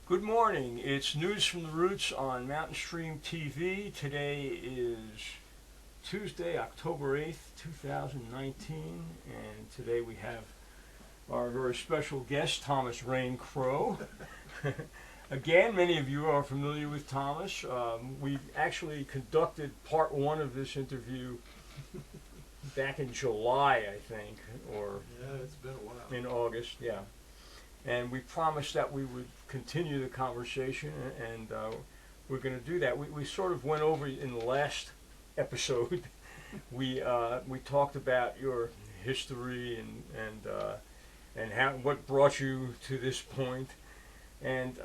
Good morning. It's News from the Roots on Mountain Stream TV. Today is Tuesday, October 8th, 2019, and today we have our very special guest, Thomas Rain Crowe. Again, many of you are familiar with Thomas. We actually conducted part one of this interview back in July, I think, or Yeah, it's been a while. in August, yeah. And we promised that we would continue the conversation, and we're going to do that. We sort of went over in the last episode. we talked about your history and how what brought you to this point, and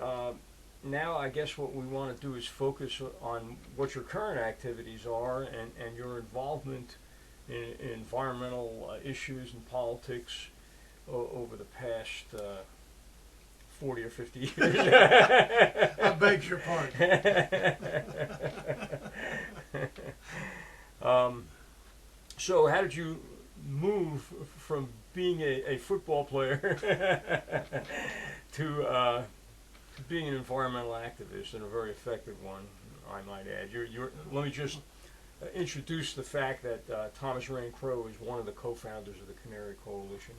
now I guess what we want to do is focus on what your current activities are and your involvement in environmental issues and politics over the past 40 or 50 years. I beg your pardon. So how did you move from being a football player to being an environmental activist, and a very effective one, I might add? Let me just introduce the fact that Thomas Rain Crowe is one of the co-founders of the Canary Coalition.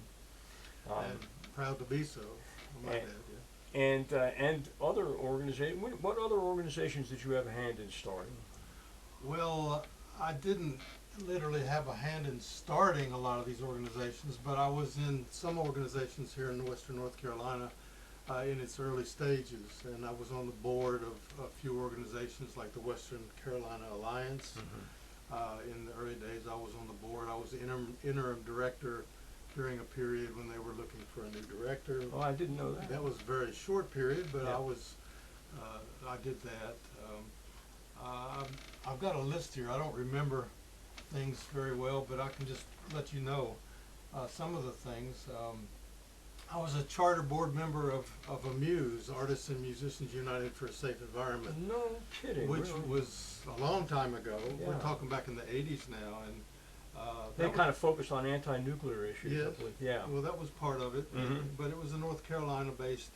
And proud to be so. I might add, yeah. And other organizations. What other organizations did you have a hand in starting? Well, I didn't literally have a hand in starting a lot of these organizations, but I was in some organizations here in western North Carolina in its early stages, and I was on the board of a few organizations like the Western Carolina Alliance. In the early days, I was on the board. I was interim director during a period when they were looking for a new director. Oh, I didn't know that. That was a very short period, but Yeah. I did that. I've got a list here. I don't remember things very well, but I can just let you know some of the things. I was a charter board member of AMUSE, Artists and Musicians United for a Safe Environment, No kidding. which really? was a long time ago. Yeah. We're talking back in the 80s now, and They that kind of focused on anti-nuclear issues. Yes. I believe. Yeah. Well, that was part of it, Mhm. but it was a North Carolina-based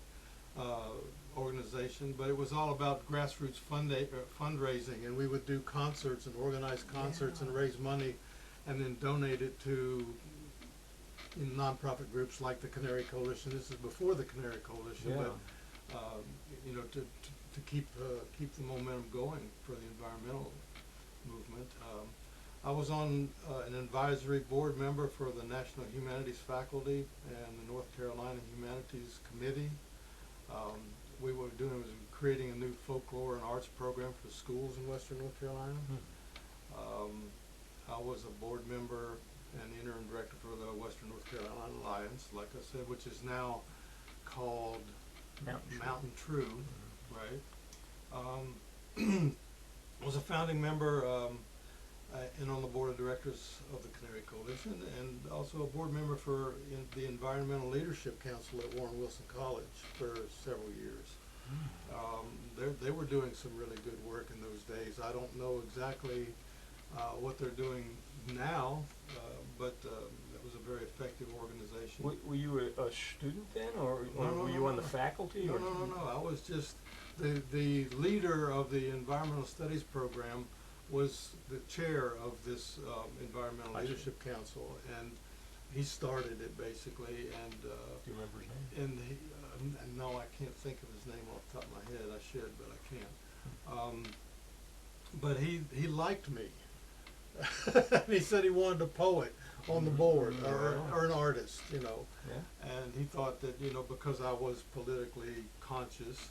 organization. But it was all about grassroots fundraising, and we would do concerts and organize concerts and raise money, and then donate it to nonprofit groups like the Canary Coalition. This is before the Canary Coalition, Yeah. but to keep the momentum going for the environmental movement. I was on an advisory board member for the National Humanities Faculty and the North Carolina Humanities Committee. We were creating a new folklore and arts program for schools in western North Carolina. I was a board member and interim director for the Western North Carolina Alliance, like I said, which is now called Mountain True, right? I was a founding member and on the board of directors of the Canary Coalition, and also a board member for the Environmental Leadership Council at Warren Wilson College for several years. They were doing some really good work in those days. I don't know exactly what they're doing now, but that was a very effective organization. Were you a student then, or No, were you on the faculty? No, or? no. I was just the leader of the Environmental Studies program. Was the chair of this Environmental Leadership Council, and he started it basically. And Do you remember his name? and he, no, I can't think of his name off the top of my head. I should, but I can't. But he liked me. He said he wanted a poet on the board, or an artist, Yeah. And he thought that, because I was politically conscious,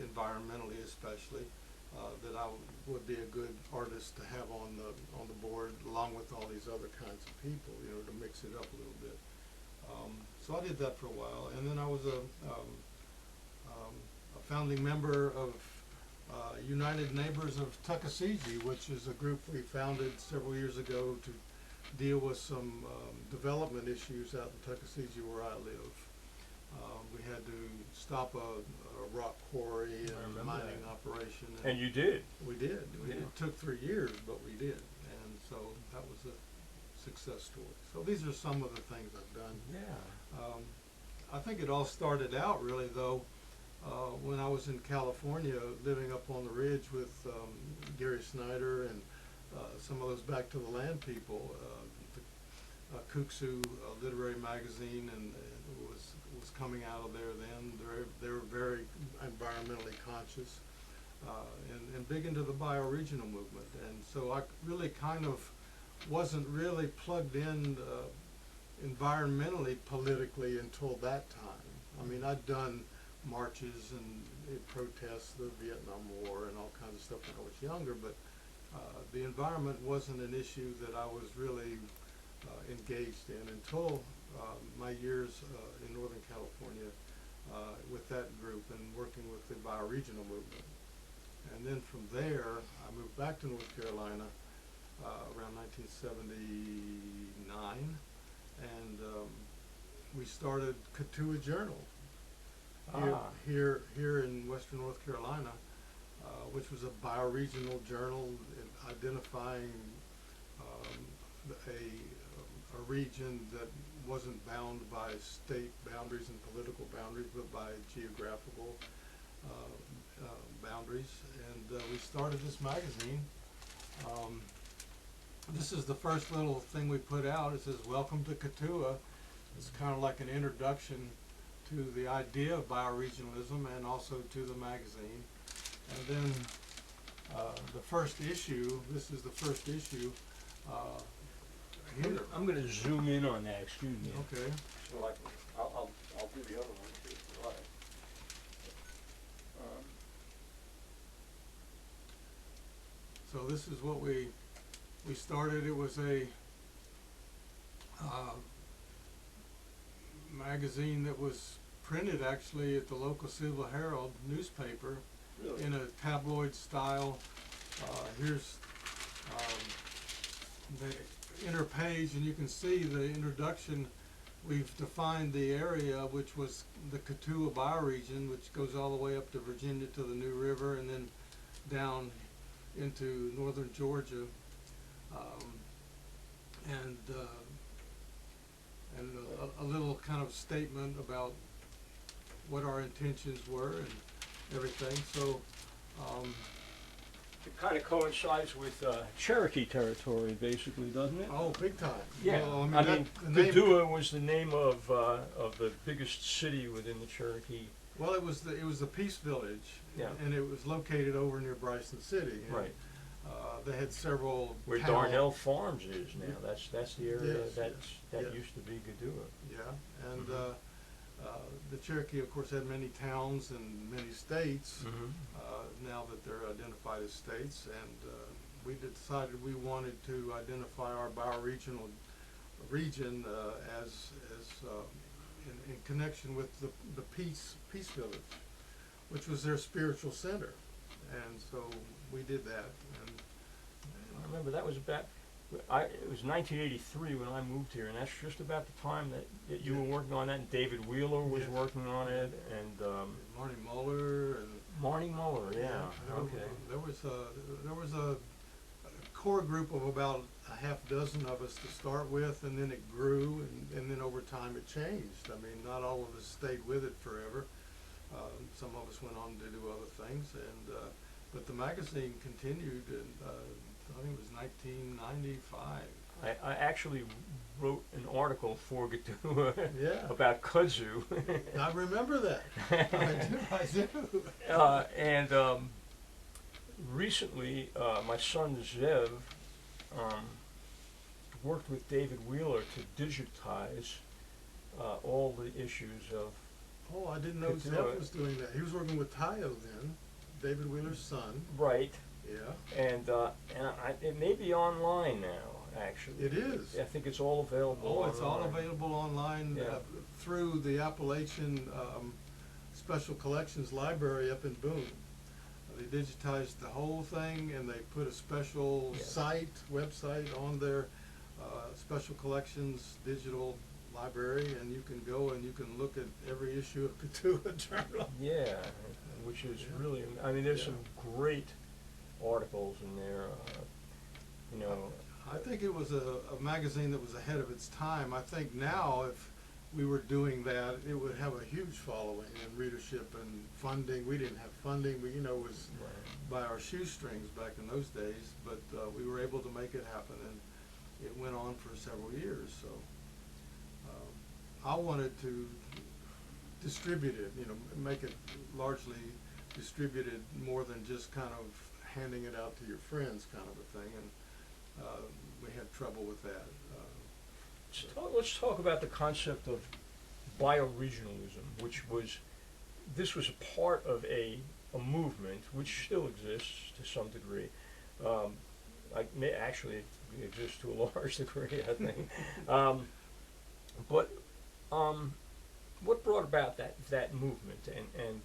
environmentally especially, that I would be a good artist to have on the board, along with all these other kinds of people, to mix it up a little bit. So I did that for a while, and then I was a founding member of United Neighbors of Tuckasegee, which is a group we founded several years ago to deal with some development issues out in Tuckasegee where I live. We had to stop a rock quarry and mining operation. And you did. We did. Yeah. It took 3 years, but we did. And so that was a success story. So these are some of the things I've done. Yeah. I think it all started out really though when I was in California, living up on the ridge with Gary Snyder and some of those Back to the Land people. Kuksu literary magazine, and was coming out of there then. They were very environmentally conscious and big into the bioregional movement. And so I really kind of wasn't really plugged in environmentally, politically until that time. I mean, I'd done marches and protests, the Vietnam War and all kinds of stuff when I was younger, but the environment wasn't an issue that I was really engaged in until my years in Northern California with that group and working with the Bioregional Movement. And then from there, I moved back to North Carolina around 1979, and we started Katua Journal here in Western North Carolina, which was a bioregional journal identifying a region that wasn't bound by state boundaries and political boundaries, but by geographical boundaries. And we started this magazine. This is the first little thing we put out. It says, "Welcome to Katua." It's kind of like an introduction to the idea of bioregionalism and also to the magazine. And then the first issue, this is the first issue. Here. I'm going to zoom in on that, excuse me. Okay. So I'll do the other one too, if you like. So this is what we started. It was a magazine that was printed actually at the local Civil Herald newspaper. Really? In a tabloid style. Here's the inner page, and you can see the introduction. We've defined the area, which was the Katua bioregion, which goes all the way up to Virginia to the New River, and then down into northern Georgia, and a little kind of statement about what our intentions were and everything. So it kind of coincides with Cherokee territory, basically, doesn't it? oh, big time. Yeah, Well, I mean, Katua was the name of the biggest city within the Cherokee. Well, it was the Peace Village, Yeah. and it was located over near Bryson City. And, Right. they had several. Where town- Darnell Farms is now. That's the area Yes, that yes. used to be Katua. Yeah, and Mhm. the Cherokee, of course, had many towns and many states. Mm-hmm. Now that they're identified as states, and we decided we wanted to identify our bioregional region as in connection with the Peace Village, which was their spiritual center, and so we did that. And I remember that was about. It was 1983 when I moved here, and that's just about the time that you were working on that. And David Wheeler was Yes. working on it, and Marty Muller and Marty Muller. Yeah. Okay. There was a core group of about a half dozen of us to start with, and then it grew, and then over time it changed. I mean, not all of us stayed with it forever. Some of us went on to do other things, and but the magazine continued, and I think it was 1995. I actually wrote an article for Katua Yeah. about kudzu. I remember that. I do. And recently, my son Zev worked with David Wheeler to digitize all the issues of. Oh, I didn't know Katua. Zeph was doing that. He was working with Tayo then, David Wheeler's son. Right. Yeah. And it may be online now, actually. It is. I think it's all available. Oh, it's all online. available online Yeah. through the Appalachian Special Collections Library up in Boone. They digitized the whole thing, and they put a special Yeah. website on their Special Collections digital library, and you can go and you can look at every issue of Katua Journal. Yeah, which is really. I mean, there's some great articles in there. You know. I think it was a magazine that was ahead of its time. I think now, we were doing that, it would have a huge following and readership and funding. We didn't have funding. We, it was by our shoestrings back in those days, but we were able to make it happen, and it went on for several years. So I wanted to distribute it, make it largely distributed more than just kind of handing it out to your friends kind of a thing, and we had trouble with that. Let's talk about the concept of bioregionalism, this was a part of a movement which still exists to some degree. Actually, it exists to a large degree, I think. But what brought about that movement, and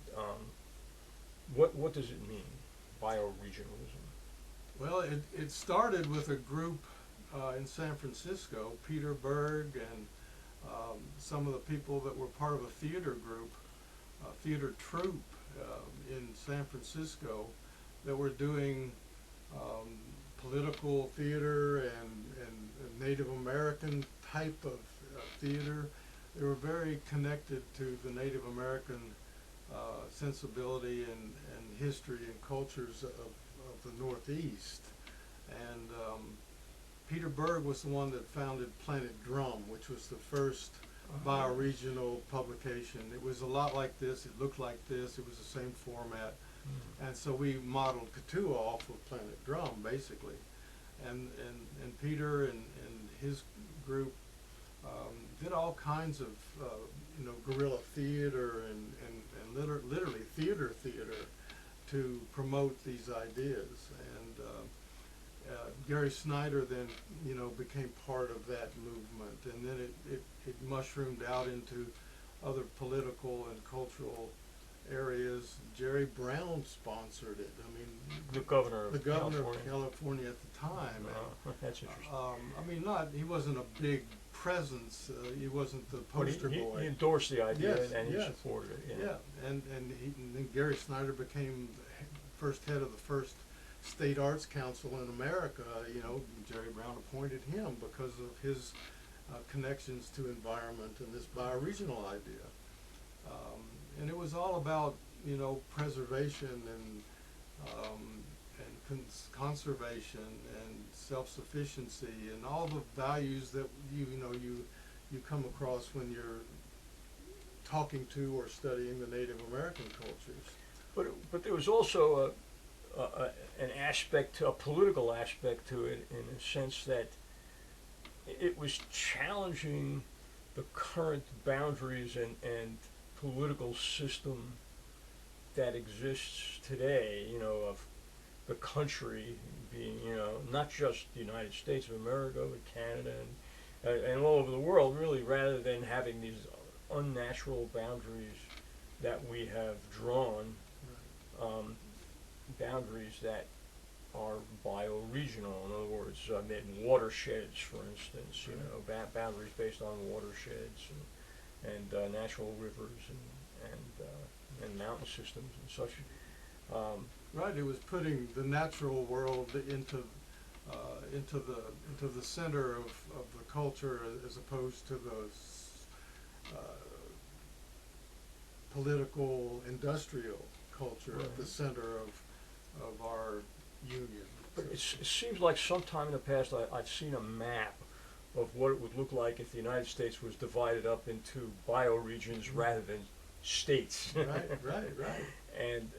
what does it mean, bioregionalism? Well, it started with a group in San Francisco, Peter Berg and some of the people that were part of a theater group, theater troupe in San Francisco, that were doing political theater and Native American type of theater. They were very connected to the Native American sensibility and history and cultures of the Northeast. And Peter Berg was the one that founded Planet Drum, which was the first bioregional publication. It was a lot like this. It looked like this. It was the same format. And so we modeled Katua off of Planet Drum, basically. And Peter and his group did all kinds of guerrilla theater and literally theater to promote these ideas. And Gary Snyder then became part of that movement, and then it mushroomed out into other political and cultural areas. Jerry Brown sponsored it. I mean, The governor of California at the time. That's interesting. He wasn't a big presence. He wasn't the poster boy. He endorsed the idea, Yes, and he yes. supported it. Yeah, and then Gary Snyder became the first head of the first State Arts Council in America. Jerry Brown appointed him because of his connections to environment and this bioregional idea. And it was all about preservation and conservation and self-sufficiency and all the values that you come across when you're talking to or studying the Native American cultures. But there was also an aspect, a political aspect to it, in a sense that it was challenging the current boundaries and political system that exists today, of the country being, not just the United States of America, but Canada and all over the world, really, rather than having these unnatural boundaries that we have drawn, boundaries that are bioregional. In other words, watersheds, for instance, boundaries based on watersheds and natural rivers and mountain systems and such. Right. It was putting the natural world into the center of the culture, as opposed to the political industrial culture at the center of our union. But it seems like sometime in the past I've seen a map of what it would look like if the United States was divided up into bioregions rather than states. Right. And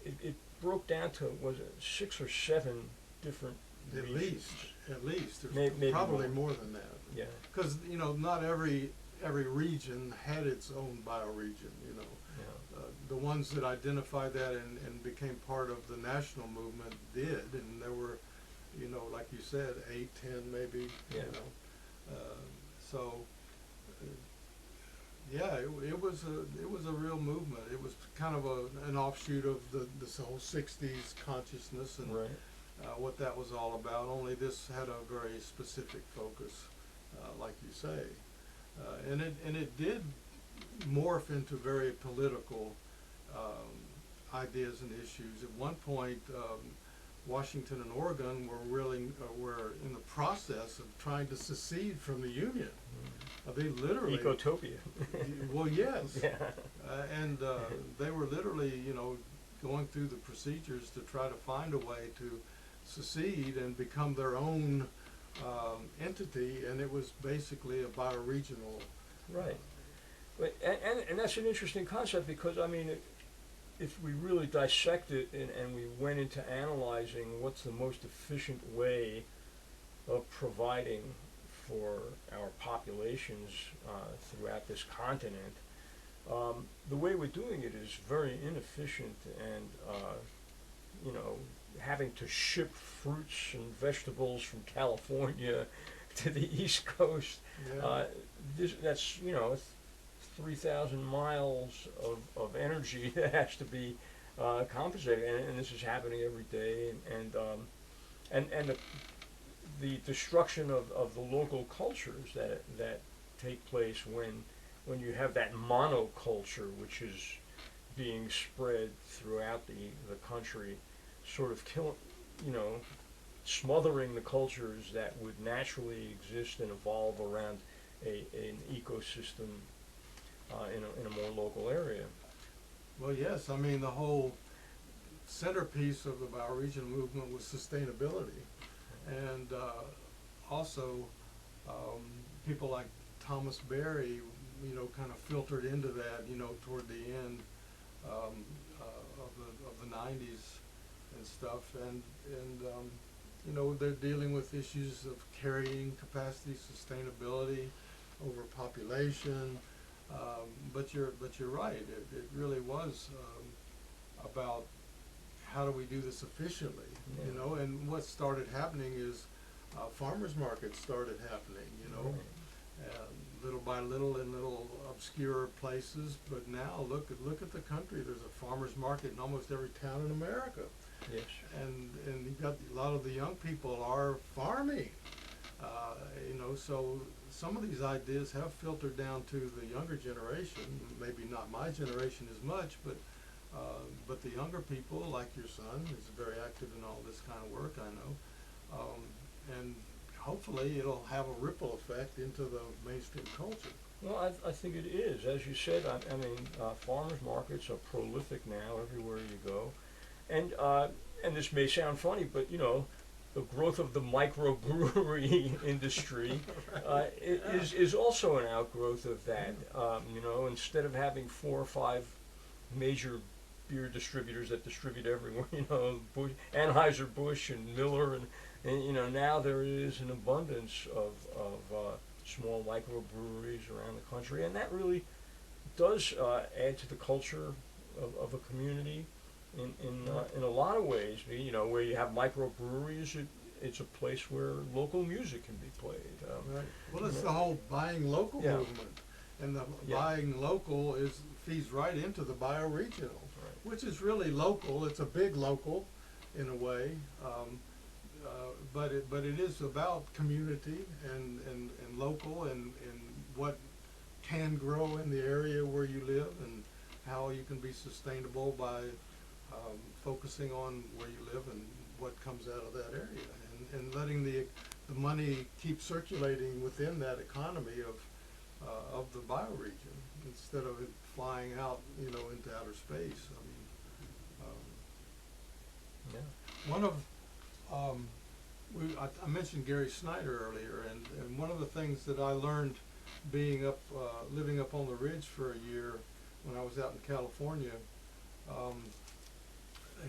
it broke down to, was it 6 or 7 different regions? At least. There's Maybe probably more than that. Yeah. Because not every region had its own bioregion. The ones that identified that and became part of the national movement did, and there were, like you said, 8, 10 maybe. Yeah. It was a real movement. It was kind of an offshoot of this whole '60s consciousness and what that was all about. Only this had a very specific focus, like you say, and it did morph into very political ideas and issues. At one point, Washington and Oregon were in the process of trying to secede from the Union. They literally Ecotopia. well, yes, Yeah. and they were literally, going through the procedures to try to find a way to secede and become their own entity, and it was basically a bioregional. Right. But, and that's an interesting concept because, I mean, if we really dissect it and we went into analyzing what's the most efficient way of providing for our populations throughout this continent, the way we're doing it is very inefficient and, having to ship fruits and vegetables from California to the East Coast, Yeah. that's, 3,000 miles of energy that has to be compensated, and this is happening every day, and the destruction of the local cultures that take place when you have that monoculture, which is being spread throughout the country, sort of smothering the cultures that would naturally exist and evolve around an ecosystem in a more local area. Well, yes, I mean, the whole centerpiece of the bioregional movement was sustainability. And also, people like Thomas Berry, kind of filtered into that, toward the end of the 90s and stuff. And they're dealing with issues of carrying capacity, sustainability, overpopulation. But you're right. It really was about how do we do this efficiently, Yeah. And what started happening is farmers markets started happening, little by little in little obscure places. But now look at the country. There's a farmers market in almost every town in America, Yes. and you've got a lot of the young people are farming. So some of these ideas have filtered down to the younger generation. Maybe not my generation as much, but the younger people, like your son, is very active in all this kind of work, I know. And hopefully it'll have a ripple effect into the mainstream culture. Well, I think it is. As you said, I mean, farmers markets are prolific now everywhere you go. And this may sound funny, but, the growth of the microbrewery industry is also an outgrowth of that. Instead of having 4 or 5 major beer distributors that distribute everywhere, Anheuser-Busch and Miller, and now there is an abundance of small microbreweries around the country, and that really does add to the culture of a community in a lot of ways. Where you have microbreweries, it's a place where local music can be played. Right. Well, it's the whole buying local Yeah. movement, and the Yeah. buying local feeds right into the bioregional, Right. which is really local. It's a big local, in a way, but it is about community and local and what can grow in the area where you live and how you can be sustainable by focusing on where you live and what comes out of that area, and letting the money keep circulating within that economy of the bioregion instead of it flying out, into outer space. I mean, Yeah. one of I mentioned Gary Snyder earlier, and one of the things that I learned being living up on the ridge for a year when I was out in California.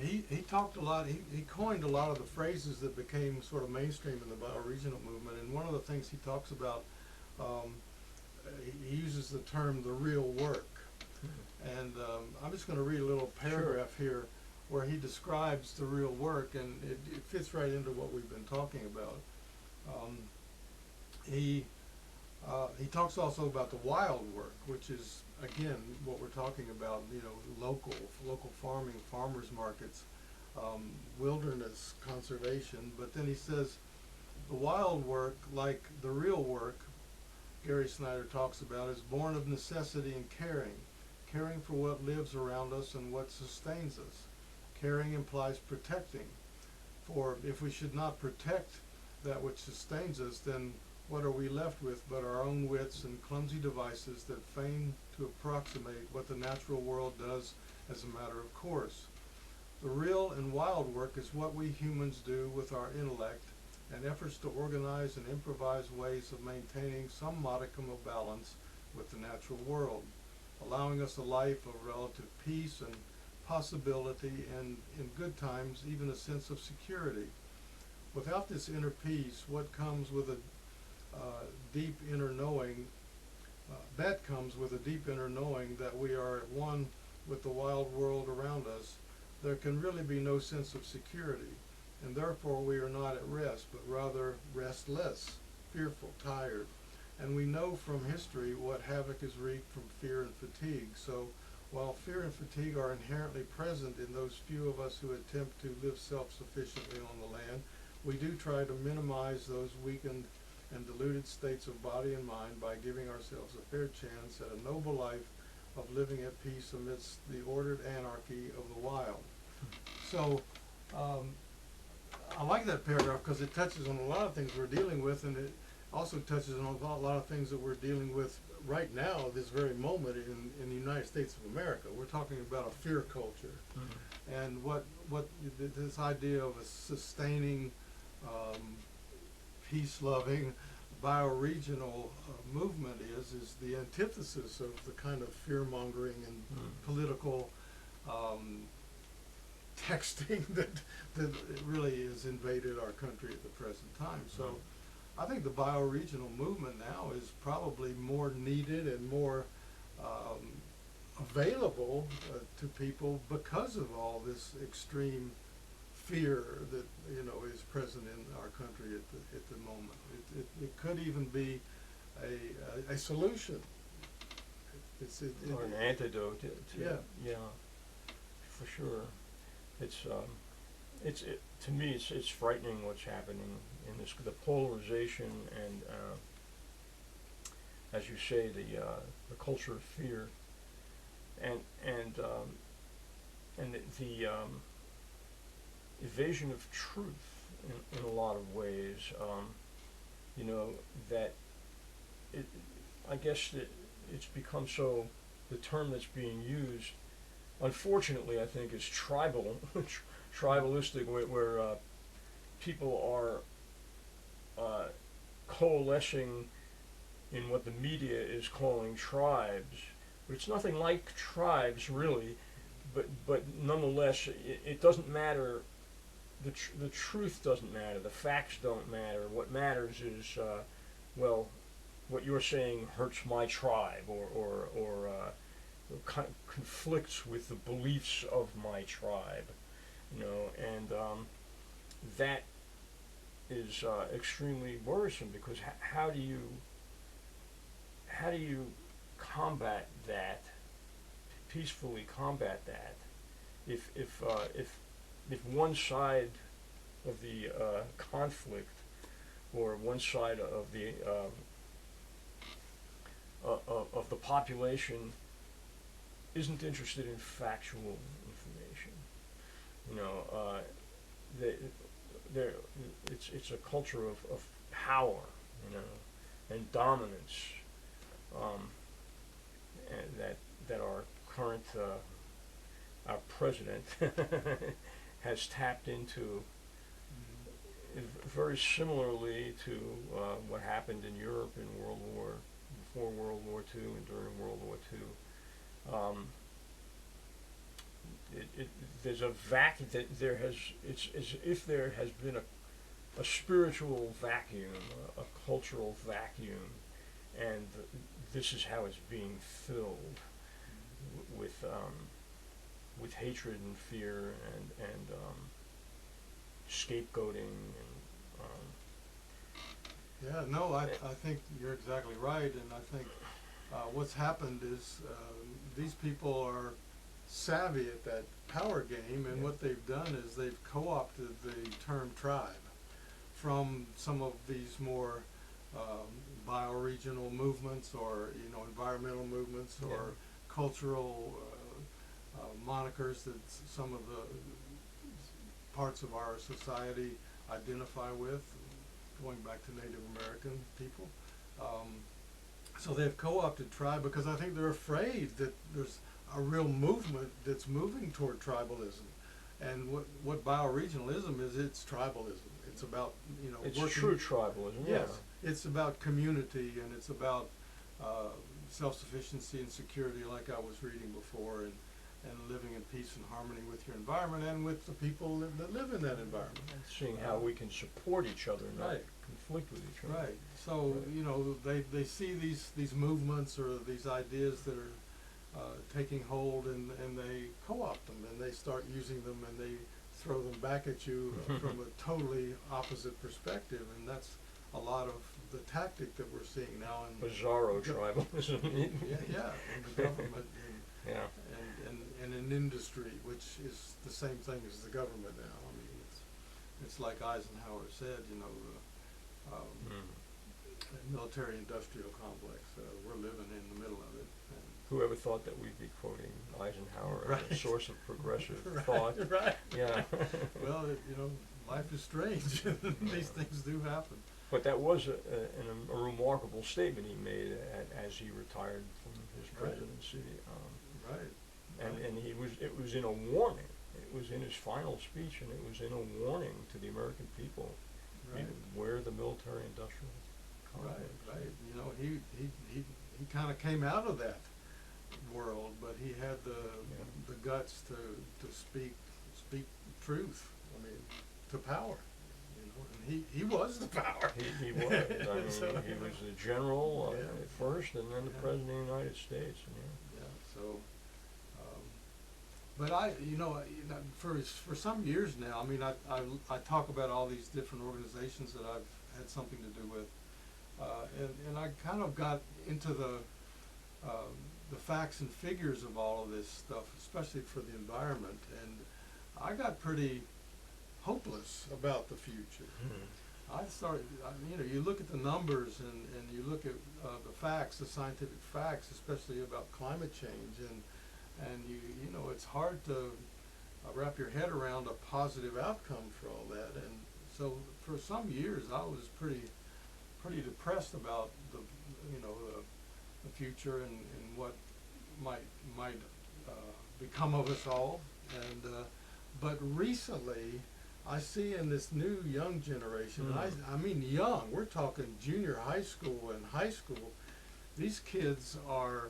He talked a lot, he coined a lot of the phrases that became sort of mainstream in the bioregional movement, and one of the things he talks about, he uses the term the real work. And I'm just going to read a little paragraph here where he describes the real work, and it fits right into what we've been talking about. He talks also about the wild work, which is, again, what we're talking about, local farming, farmers markets, wilderness conservation. But then he says, the wild work, like the real work, Gary Snyder talks about, is born of necessity and caring for what lives around us and what sustains us. Caring implies protecting. For if we should not protect that which sustains us, then what are we left with but our own wits and clumsy devices that feign to approximate what the natural world does as a matter of course? The real and wild work is what we humans do with our intellect and efforts to organize and improvise ways of maintaining some modicum of balance with the natural world, allowing us a life of relative peace and possibility, and in good times even a sense of security. Without this inner peace, what comes with a deep inner knowing, that comes with a deep inner knowing that we are at one with the wild world around us, there can really be no sense of security, and therefore we are not at rest, but rather restless, fearful, tired. And we know from history what havoc is reaped from fear and fatigue. So while fear and fatigue are inherently present in those few of us who attempt to live self-sufficiently on the land, we do try to minimize those weakened and diluted states of body and mind by giving ourselves a fair chance at a noble life of living at peace amidst the ordered anarchy of the wild. So I like that paragraph because it touches on a lot of things we're dealing with, and it also touches on a lot of things that we're dealing with right now, this very moment in the United States of America. We're talking about a fear culture, and what this idea of a sustaining, peace-loving, bioregional movement is the antithesis of the kind of fear-mongering and political texting that really has invaded our country at the present time. So I think the bioregional movement now is probably more needed and more available to people because of all this extreme fear that is present in our country at the moment. It could even be a solution. Or an antidote to yeah. For sure. To me it's frightening what's happening in this, the polarization and as you say, the culture of fear and the evasion of truth in a lot of ways. That I guess that it's become so, the term that's being used, unfortunately, I think, is tribalistic, where people are coalescing in what the media is calling tribes, but it's nothing like tribes really. But nonetheless, it doesn't matter. The truth doesn't matter. The facts don't matter. What matters is, what you're saying hurts my tribe, or conflicts with the beliefs of my tribe, and that is extremely worrisome, because how do you combat that, peacefully combat that, if one side of the conflict, or one side of the population isn't interested in factual information? It's a culture of power, and dominance, and that our current our president has tapped into, very similarly to what happened in Europe in before World War II and during World War II. There's a vacuum that it's as if there has been a spiritual vacuum, a cultural vacuum, and this is how it's being filled with hatred and fear and scapegoating I think you're exactly right, and I think what's happened is these people are savvy at that power game, and what they've done is they've co-opted the term tribe from some of these more bioregional movements, or environmental movements, or Yeah. cultural monikers that some of the parts of our society identify with, going back to Native American people. So they've co-opted tribe because I think they're afraid that there's a real movement that's moving toward tribalism. And what bioregionalism is, it's tribalism. It's about, It's working. true tribalism, Yes, yeah. it's about community, and it's about self-sufficiency and security, like I was reading before, and living in peace and harmony with your environment and with the people that live in that environment. And seeing how we can support each other, not Right. conflict with each other. Right. So Right. they see these movements or these ideas that are taking hold, and they co-opt them, and they start using them, and they throw them back at you from a totally opposite perspective, and that's a lot of the tactic that we're seeing now in Bizarro tribalism. yeah, in the government Yeah. and in industry, which is the same thing as the government now. I mean, it's like Eisenhower said, the military-industrial complex. We're living in the middle of it. And Whoever thought that we'd be quoting Eisenhower as a Right. source of progressive Right, thought? right. Yeah. Well, life is strange. These things do happen. But that was a remarkable statement he made as he retired from his Right. presidency. Right. And it was in a warning. It was in his final speech, and it was in a warning to the American people. Right. Where the military-industrial complex. Right. He kind of came out of that world, but he had the guts to speak truth. I mean, to power. And he was the power. He was. I mean, So, he was the general Yeah. at first, and then the Yeah. president of the United States. Yeah. So, but for some years now, I mean, I talk about all these different organizations that I've had something to do with, and I kind of got into the facts and figures of all of this stuff, especially for the environment, and I got pretty hopeless about the future. I started, you look at the numbers and you look at the facts, the scientific facts, especially about climate change, and it's hard to wrap your head around a positive outcome for all that. And so for some years I was pretty depressed about the future and what might become of us all. And but recently I see in this new young generation, and I mean young, we're talking junior high school and high school, these kids are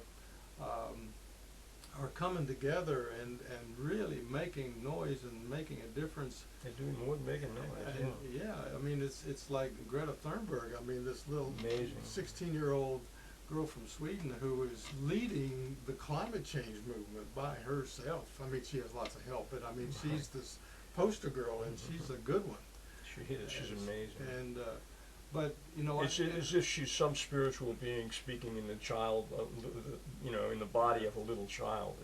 coming together and really making noise and making a difference. They're doing more than making noise. And, yeah, I mean, it's like Greta Thunberg. I mean, this little Amazing. 16-year-old girl from Sweden who is leading the climate change movement by herself. I mean, she has lots of help, but I mean, she's this poster girl, and she's a good one. She is. She's amazing. And but It's as if she's some spiritual being speaking in the child, in the body of a little child.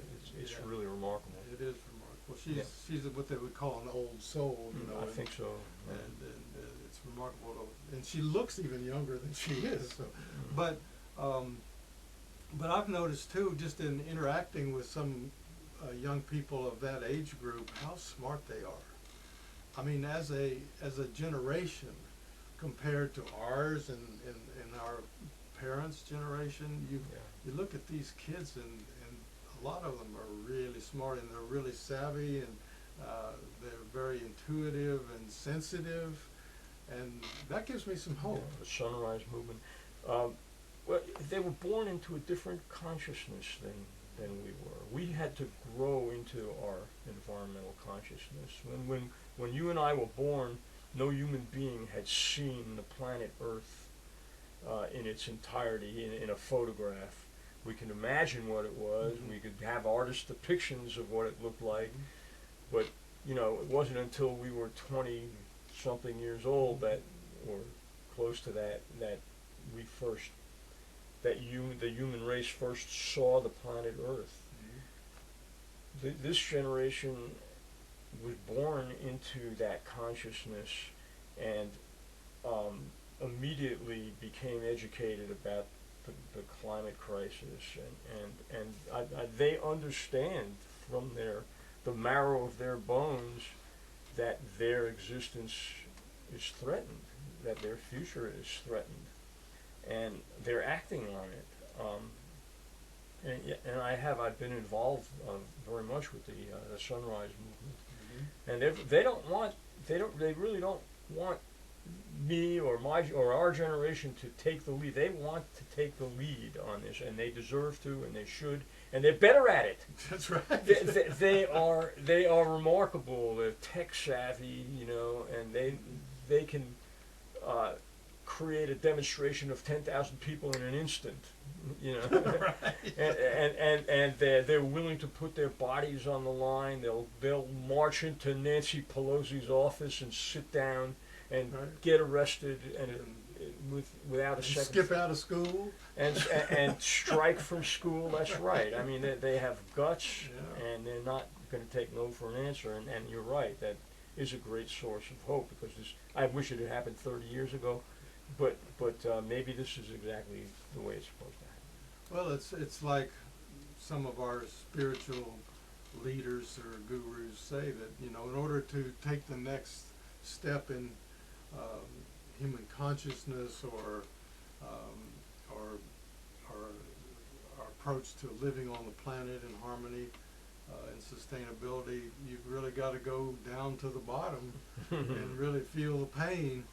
It's Yeah. really remarkable. it is remarkable. She's what they would call an old soul, I think so. and it's remarkable. And she looks even younger than she is. So, but I've noticed too, just in interacting with some young people of that age group, how smart they are. I mean, as a generation, compared to ours and our parents' generation, you look at these kids, and a lot of them are really smart, and they're really savvy, and they're very intuitive and sensitive, and that gives me some hope. The Sunrise Movement. Well, they were born into a different consciousness than we were. We had to grow into our environmental consciousness. When you and I were born, no human being had seen the planet Earth in its entirety in a photograph. We can imagine what it was. We could have artist depictions of what it looked like. But, it wasn't until we were 20-something years old or close to that we first, the human race first saw the planet Earth. This generation was born into that consciousness and immediately became educated about the climate crisis, and they understand from the marrow of their bones that their existence is threatened, that their future is threatened, and they're acting on it. I've been involved very much with the Sunrise Movement, and they really don't want me or our generation to take the lead. They want to take the lead on this, and they deserve to, and they should, and they're better at it. That's right. They are remarkable. They're tech savvy, and they can create a demonstration of 10,000 people in an instant, Right. and they're willing to put their bodies on the line. They'll march into Nancy Pelosi's office and sit down and Right. get arrested without a second. Skip out of school. And strike from school. That's right. I mean, they have guts, Yeah. and they're not going to take no for an answer. And you're right. That is a great source of hope, because I wish it had happened 30 years ago, but maybe this is exactly the way it's supposed to happen. Well, it's like some of our spiritual leaders or gurus say that, in order to take the next step in human consciousness or our approach to living on the planet in harmony and sustainability, you've really got to go down to the bottom and really feel the pain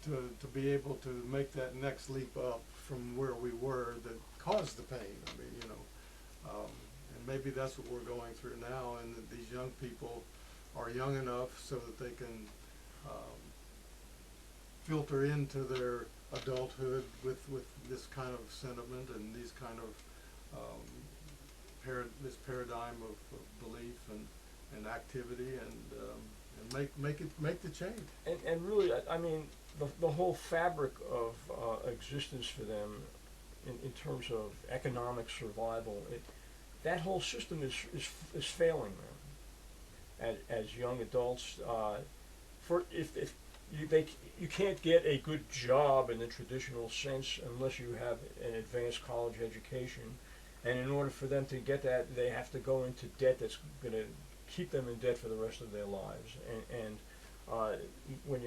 to be able to make that next leap up from where we were that caused the pain. I mean, and maybe that's what we're going through now, and that these young people are young enough so that they can filter into their adulthood with this kind of sentiment and these kind of this paradigm of belief and activity, and make the change. And really, I mean, the whole fabric of existence for them, in terms of economic survival, that whole system is failing them as young adults. If you can't get a good job in the traditional sense unless you have an advanced college education, and in order for them to get that, they have to go into debt that's going to keep them in debt for the rest of their lives. And when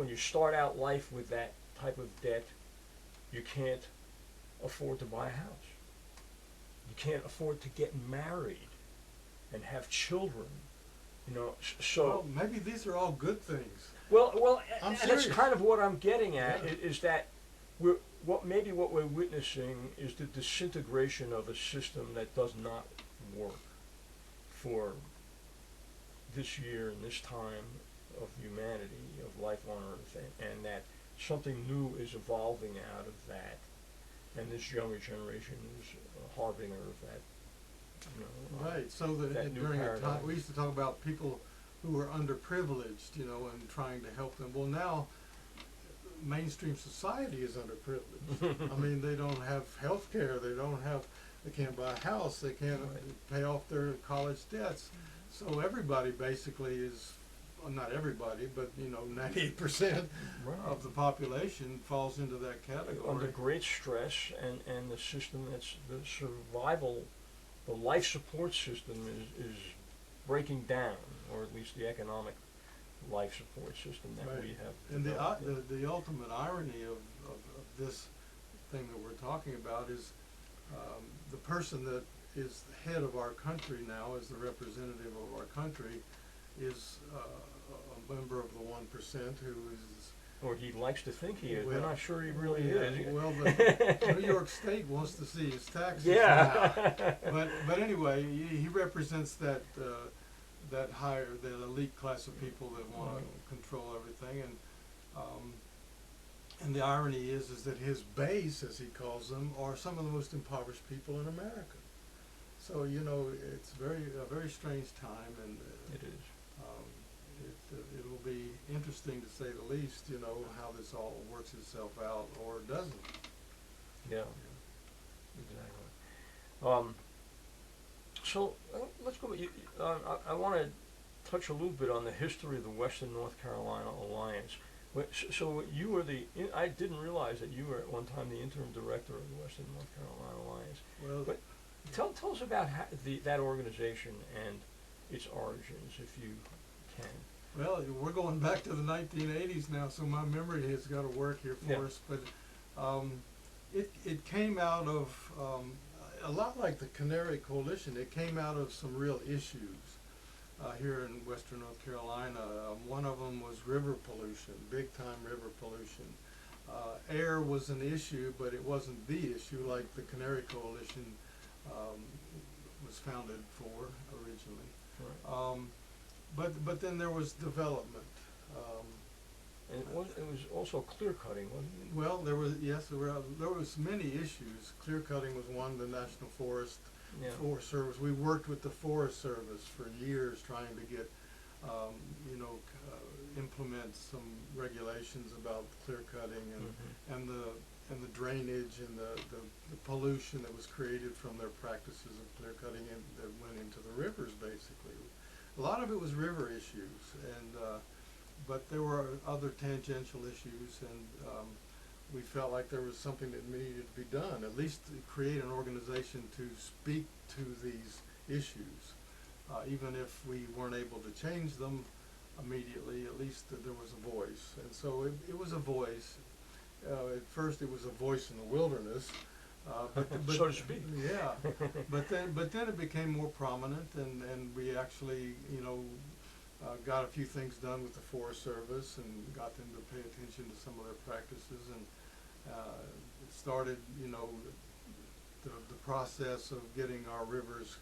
you start out life with that type of debt, you can't afford to buy a house. You can't afford to get married and have children. So Well, maybe these are all good things. well, I'm and that's serious. kind of what I'm getting at. Yeah. Is that what we're witnessing is the disintegration of a system that does not work for this year and this time of humanity, of life on Earth, and that something new is evolving out of that, and this younger generation is a harbinger of that. Right. So that that new during a paradigm. time we used to talk about people who were underprivileged, and trying to help them. Well, now mainstream society is underprivileged. I mean, they don't have health care. They can't buy a house. They can't pay off their college debts. So everybody basically is, well, not everybody, but 98% Right. of the population falls into that category. Under great stress, and the system that's the survival, the life support system is breaking down, or at least the economic life support system that Right. we have. And developed. the ultimate irony of this thing that we're talking about is the person that is the head of our country now, is the representative of our country, is a member of the 1% who is. Or he likes to think he is. Well, We're not sure he really yeah, is. Well, the New York State wants to see his taxes now. Yeah. But anyway, he represents that elite class of people that want to control everything, and the irony is that his base, as he calls them, are some of the most impoverished people in America. So it's a very strange time, and It is. it will be interesting to say the least. How this all works itself out or doesn't. Yeah. Exactly. So let's go. I want to touch a little bit on the history of the Western North Carolina Alliance. So you were I didn't realize that you were at one time the interim director of the Western North Carolina Alliance. Well, But tell us about that organization and its origins, if you can. Well, we're going back to the 1980s now, so my memory has got to work here for Yeah. us. But um, it came out of a lot like the Canary Coalition. It came out of some real issues here in Western North Carolina. One of them was river pollution, big time river pollution. Air was an issue, but it wasn't the issue like the Canary Coalition um, was founded for originally. Right. But then there was development. Um, And it was also clear cutting, wasn't it? well, there was many issues. Clear cutting was one. The National Yeah. Forest Service. We worked with the Forest Service for years trying to get, implement some regulations about clear cutting Mhm. and the drainage and the pollution that was created from their practices of clear cutting and that went into the rivers basically. A lot of it was river issues, but there were other tangential issues, and we felt like there was something that needed to be done, at least to create an organization to speak to these issues. Even if we weren't able to change them immediately, at least there was a voice. And so it was a voice. At first it was a voice in the wilderness. But So to speak. Yeah, but then it became more prominent, and we actually got a few things done with the Forest Service and got them to pay attention to some of their practices, and it started the process of getting our rivers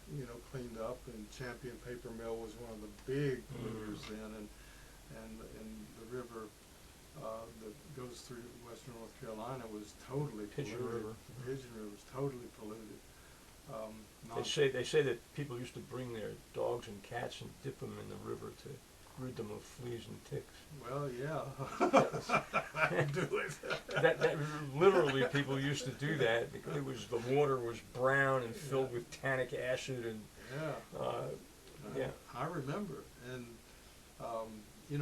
cleaned up. And Champion Paper Mill was one of the big polluters then, and the river that goes through Western North Carolina was totally Pigeon polluted. River. The Pigeon River was totally polluted. They say that people used to bring their dogs and cats and dip them in the river to rid them of fleas and ticks. Well, yeah, I do it. That literally people used to do that because the water was brown and filled with tannic acid and Yeah, yeah. I remember, and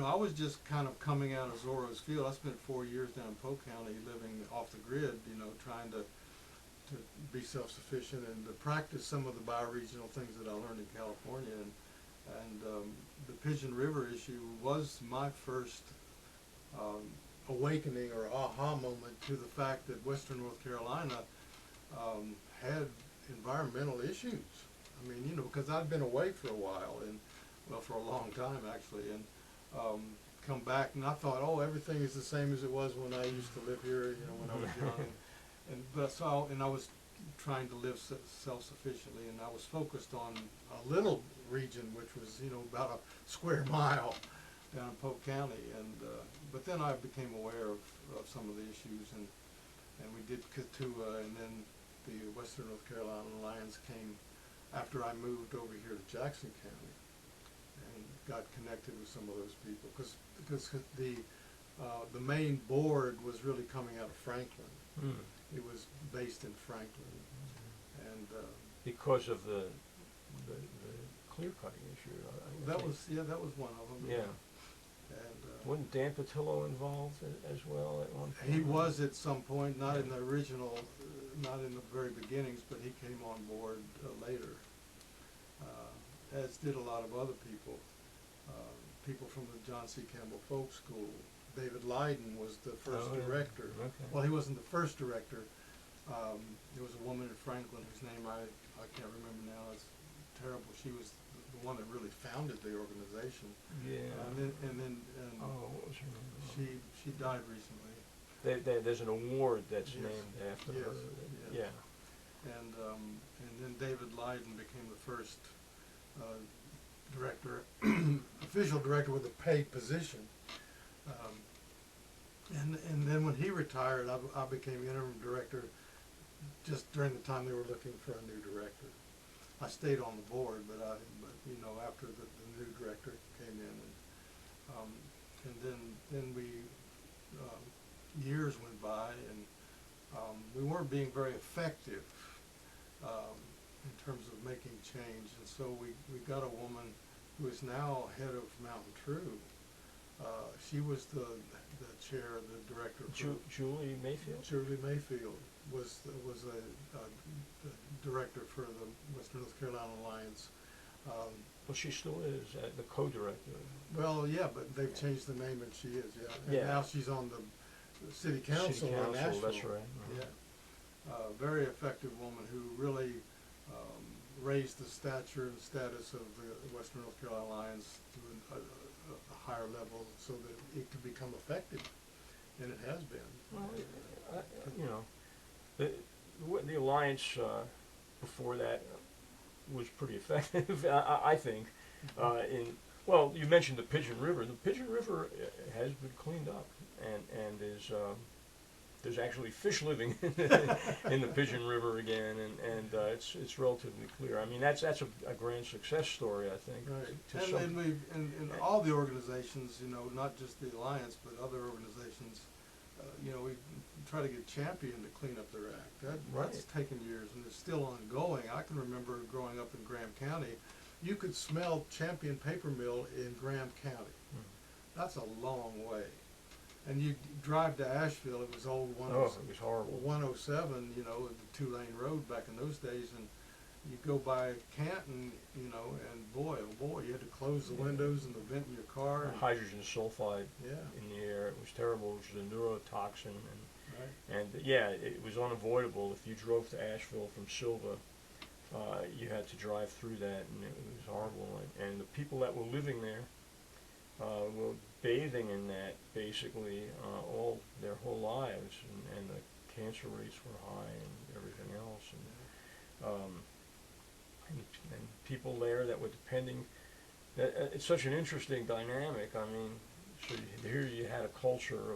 I was just kind of coming out of Zorro's field. I spent 4 years down in Polk County living off the grid, trying to be self-sufficient and to practice some of the bioregional things that I learned in California. And the Pigeon River issue was my first awakening or aha moment to the fact that Western North Carolina had environmental issues. I mean, because I'd been away for a while, for a long time actually, and come back, and I thought, oh, everything is the same as it was when I used to live here, when I was young. And I was trying to live self-sufficiently, and I was focused on a little region, which was about a square mile down in Polk County, but then I became aware of some of the issues, and we did Katua, and then the Western North Carolina Alliance came after I moved over here to Jackson County, and got connected with some of those people, because the main board was really coming out of Franklin. It was based in Franklin, and Because of the clear cutting issue. I that think. was one of them. Yeah. And Wasn't Dan Patillo involved as well at one point? he was at some point, not in the original, not in the very beginnings, but he came on board later, as did a lot of other people. People from the John C. Campbell Folk School. David Leiden was the first director. Okay. Well, he wasn't the first director. There was a woman in Franklin whose name I can't remember now. It's terrible. She was the one that really founded the organization. Yeah. And then What was her name? she died recently. There's an award that's Yes. named after Yes. her. Yes. Yeah. And then David Leiden became the first director, official director with a paid position. And then when he retired, I became interim director just during the time they were looking for a new director. I stayed on the board, but after the new director came in, and then we years went by, and we weren't being very effective in terms of making change, and so we got a woman who is now head of Mountain True. She was the chair, the director. Julie Mayfield? Julie Mayfield was the director for the Western North Carolina Alliance. Well, she still is the co-director. Well, yeah, but they've changed the name and she is, yeah. And Yeah. now she's on the city council City in council, Nashville. that's right. Yeah. Very effective woman who really raised the stature and status of the Western North Carolina Alliance to a higher level so that it could become effective, and it has been. Well, you know, the alliance before that was pretty effective, I think. Well, you mentioned the Pigeon River. The Pigeon River has been cleaned up, and is there's actually fish living in the Pigeon River again, and it's relatively clear. I mean, that's a grand success story, I think. Right. And all the organizations, you know, not just the alliance, but other organizations, you know, we try to get Champion to clean up their act. That's taken years, and it's still ongoing. I can remember growing up in Graham County, you could smell Champion Paper Mill in Graham County. That's a long way. And you drive to Asheville, it was old it was horrible. 107, you know, the 2-lane road back in those days, and you go by Canton, you know, and boy, oh boy, you had to close the windows and the vent in your car. Hydrogen sulfide in the air, it was terrible, which is a neurotoxin, and yeah, it was unavoidable. If you drove to Asheville from Silva, you had to drive through that, and it was horrible, and the people that were living there were bathing in that basically all their whole lives, and the cancer rates were high and everything else, and people there that were depending. It's such an interesting dynamic. I mean, so here you had a culture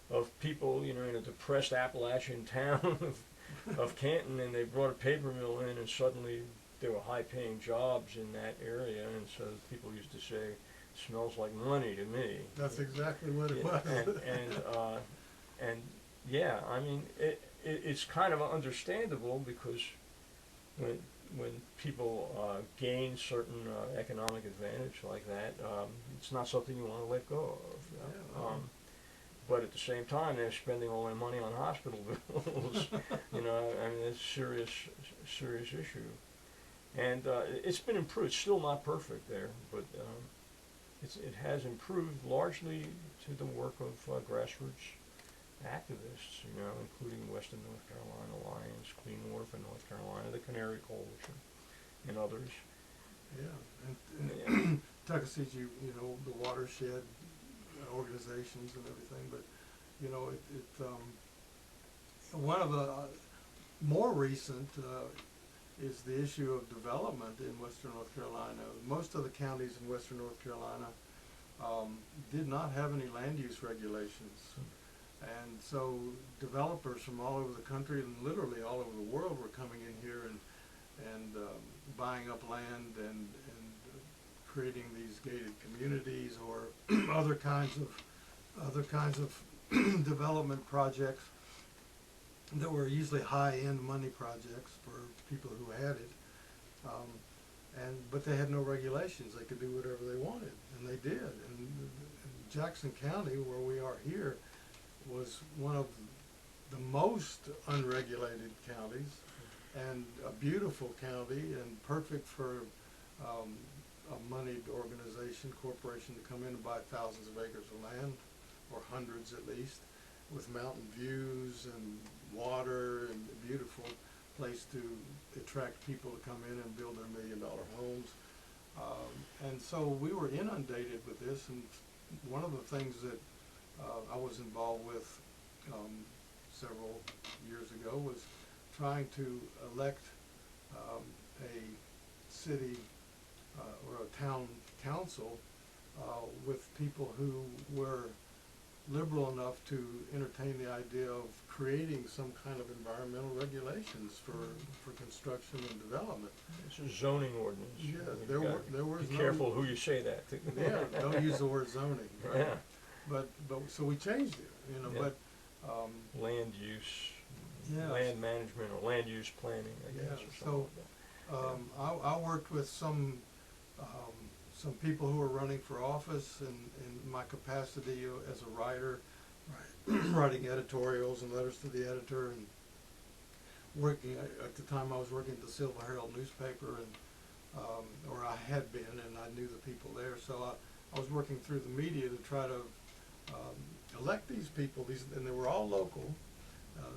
of people, you know, in a depressed Appalachian town of Canton, and they brought a paper mill in, and suddenly there were high-paying jobs in that area, and so people used to say, "Smells like money to me." That's exactly what it was. And yeah, I mean, it's kind of understandable, because when people gain certain economic advantage like that, it's not something you want to let go of. But at the same time, they're spending all their money on hospital bills. You know, I mean, it's a serious issue. And it's been improved. It's still not perfect there, but it has improved largely to the work of grassroots activists, you know, including Western North Carolina Alliance, Clean Water for North Carolina, the Canary Coalition, and others. Yeah, and Tuckasegee, you know, the watershed organizations and everything, but you know, one of the more recent is the issue of development in Western North Carolina. Most of the counties in Western North Carolina did not have any land use regulations, and so developers from all over the country and literally all over the world were coming in here and buying up land and creating these gated communities or other kinds of development projects that were usually high-end money projects for people who had it, but they had no regulations. They could do whatever they wanted, and they did. And Jackson County, where we are here, was one of the most unregulated counties, and a beautiful county, and perfect for a moneyed corporation to come in and buy thousands of acres of land, or hundreds at least, with mountain views and water, and a beautiful place to attract people to come in and build their $1 million homes. And so we were inundated with this, and one of the things that I was involved with several years ago was trying to elect a city or a town council with people who were liberal enough to entertain the idea of creating some kind of environmental regulations for construction and development. It's a zoning ordinance. Yeah, there were be careful who you say that to. Yeah, don't use the word zoning. Right? Yeah. But so we changed it, you know. Yeah. But land use, yes. land management, or land use planning, I guess. Yeah, Or so I worked with some people who were running for office, and in my capacity as a writer, writing editorials and letters to the editor, and working at the time I was working at the Silver Herald newspaper, and or I had been, and I knew the people there. So I was working through the media to try to elect these people. And they were all local.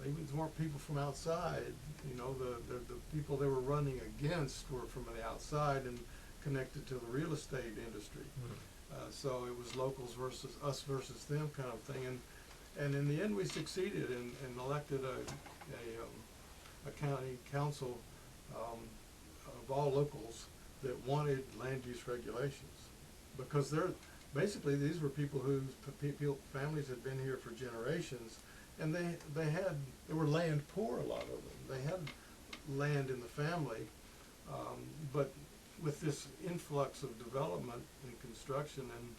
These weren't people from outside. You know, the people they were running against were from the outside and connected to the real estate industry. So it was locals versus us versus them kind of thing. And in the end, we succeeded and elected a county council of all locals that wanted land use regulations, because basically these were people whose families had been here for generations, and they were land poor, a lot of them. They had land in the family, but with this influx of development and construction and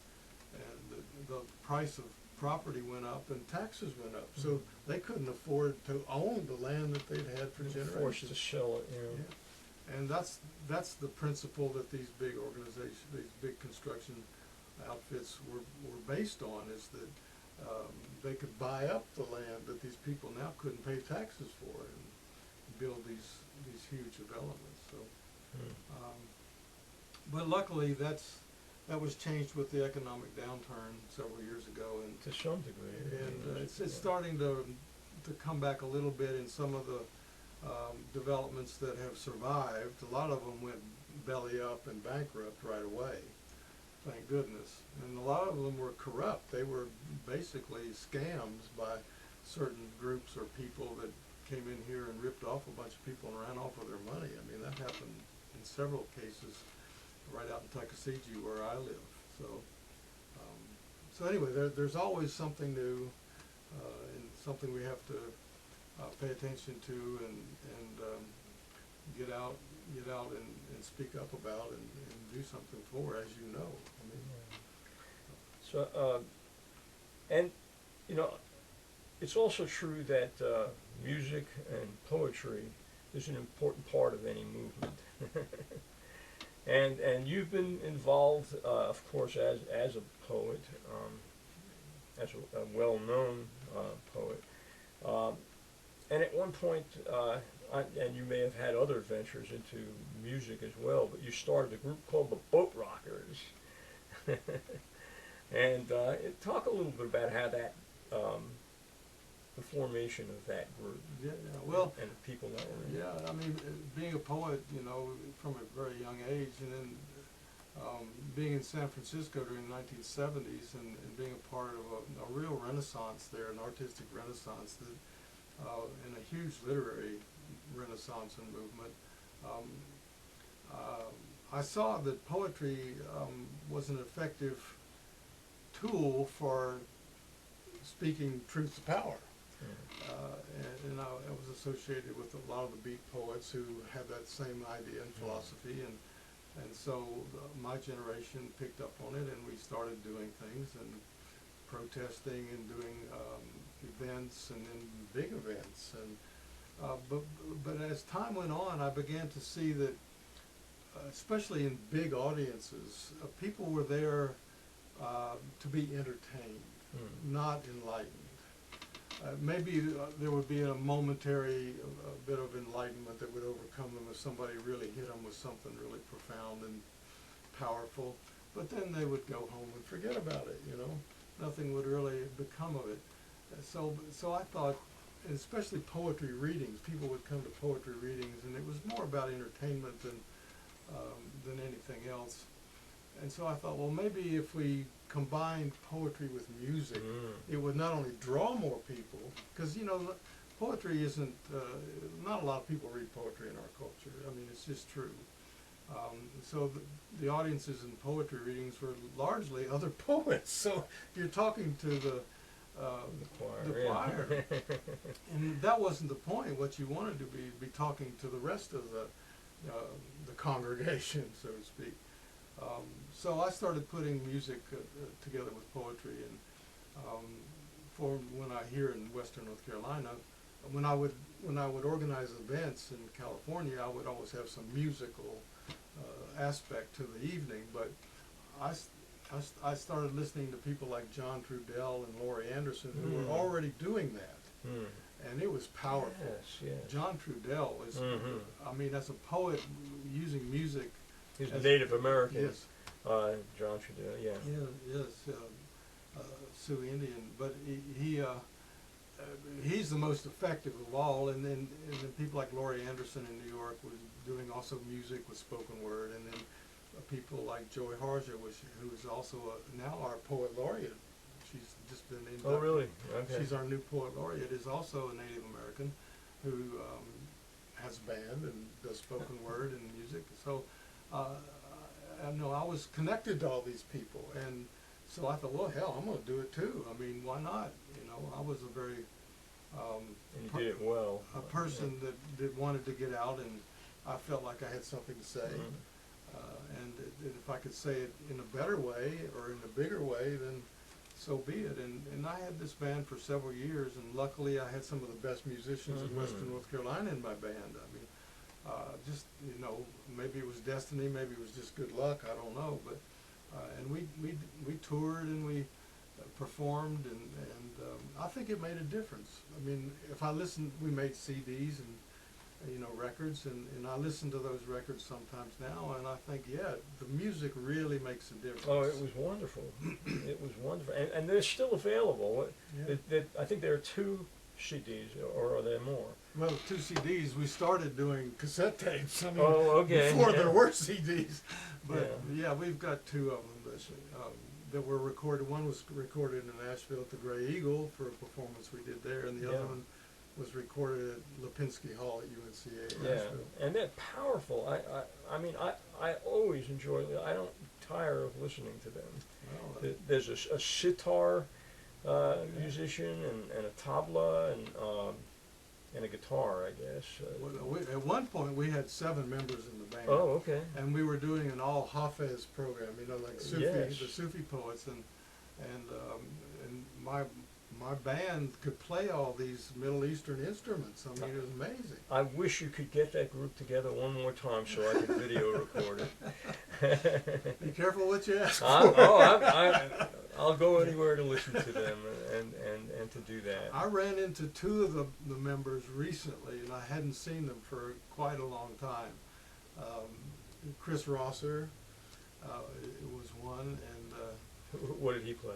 the price of property went up and taxes went up, so they couldn't afford to own the land that they'd had for generations. Forced to sell it, you know. Yeah. And that's the principle that these big organizations, these big construction outfits were based on, is that they could buy up the land that these people now couldn't pay taxes for and build these huge developments. So, but luckily that was changed with the economic downturn several years ago, and to some degree. And it's starting to come back a little bit in some of the developments that have survived. A lot of them went belly up and bankrupt right away, thank goodness. And a lot of them were corrupt. They were basically scams by certain groups or people that came in here and ripped off a bunch of people and ran off with their money. I mean, that happened in several cases right out in Tuckasegee where I live. So anyway, there's always something new and something we have to pay attention to and get out and speak up about and do something for, as you know. I mean, so, and you know, it's also true that music and poetry is an important part of any movement. And you've been involved, of course, as a poet, as a well-known poet. And at one point, and you may have had other ventures into music as well, but you started a group called the Boat Rockers. And talk a little bit about how that, the formation of that group. yeah, well, and the people that were in it. yeah, I mean, being a poet, you know, from a very young age, and then being in San Francisco during the 1970s and being a part of a real renaissance there, an artistic renaissance, and a huge literary renaissance and movement. I saw that poetry was an effective tool for speaking truth to power. And I was associated with a lot of the beat poets who had that same idea and philosophy, and so my generation picked up on it, and we started doing things and protesting and doing events and then big events, and but as time went on, I began to see that especially in big audiences, people were there to be entertained, not enlightened. Maybe there would be a momentary bit of enlightenment that would overcome them if somebody really hit them with something really profound and powerful, but then they would go home and forget about it, you know. Nothing would really become of it. So I thought, and especially poetry readings, people would come to poetry readings, and it was more about entertainment than anything else. And so I thought, well, maybe if we combined poetry with music, it would not only draw more people, because, you know, poetry isn't, not a lot of people read poetry in our culture. I mean, it's just true. So the audiences in poetry readings were largely other poets. So you're talking to the choir. And that wasn't the point. What you wanted to be talking to the rest of the congregation, so to speak. So I started putting music together with poetry, and for when I here in Western North Carolina, when I would organize events in California, I would always have some musical aspect to the evening. But I started listening to people like John Trudell and Laurie Anderson, who were already doing that, and it was powerful. Yes, yes. John Trudell was, I mean, as a poet using music He's a Native American. Yes. John Trudell, yeah. Yeah, yes, Sioux Indian, but he's the most effective of all. And then people like Laurie Anderson in New York was doing also music with spoken word, and then people like Joy Harja, who is also now our poet laureate. She's just been inducted. Oh, really? Okay. She's our new poet laureate. Is also a Native American who has a band and does spoken word and music. So I know I was connected to all these people, and so I thought, well, hell, I'm going to do it too. I mean, why not? You know, I was a very and you did it well. A person that wanted to get out, and I felt like I had something to say. And if I could say it in a better way or in a bigger way, then so be it. And I had this band for several years, and luckily I had some of the best musicians in Western North Carolina in my band. I mean, just, you know, maybe it was destiny, maybe it was just good luck, I don't know. But and we toured and we performed, and I think it made a difference. I mean, if I listened, we made CDs and, you know, records, and I listen to those records sometimes now, and I think, yeah, the music really makes a difference. Oh, it was wonderful. It was wonderful, and they're still available. Yeah. I think there are 2 CDs, or are there more? Well, 2 CDs. We started doing cassette tapes. I mean, okay. Before there were CDs, but yeah, we've got 2 of them that were recorded. One was recorded in Nashville at the Gray Eagle for a performance we did there, and the other one was recorded at Lipinski Hall at UNCA in Nashville. And they're powerful. I mean, I always enjoy them. I don't tire of listening to them. Well, there's a sitar musician and a tabla and a guitar, I guess. At one point, we had 7 members in the band. Oh, okay. And we were doing an all Hafez program, you know, like Sufi, the Sufi poets, and my band could play all these Middle Eastern instruments. I mean, it was amazing. I wish you could get that group together one more time so I could video record it. Be careful what you ask for. I'll go anywhere to listen to them and to do that. I ran into 2 of the members recently, and I hadn't seen them for quite a long time. Chris Rosser was one, and what did he play?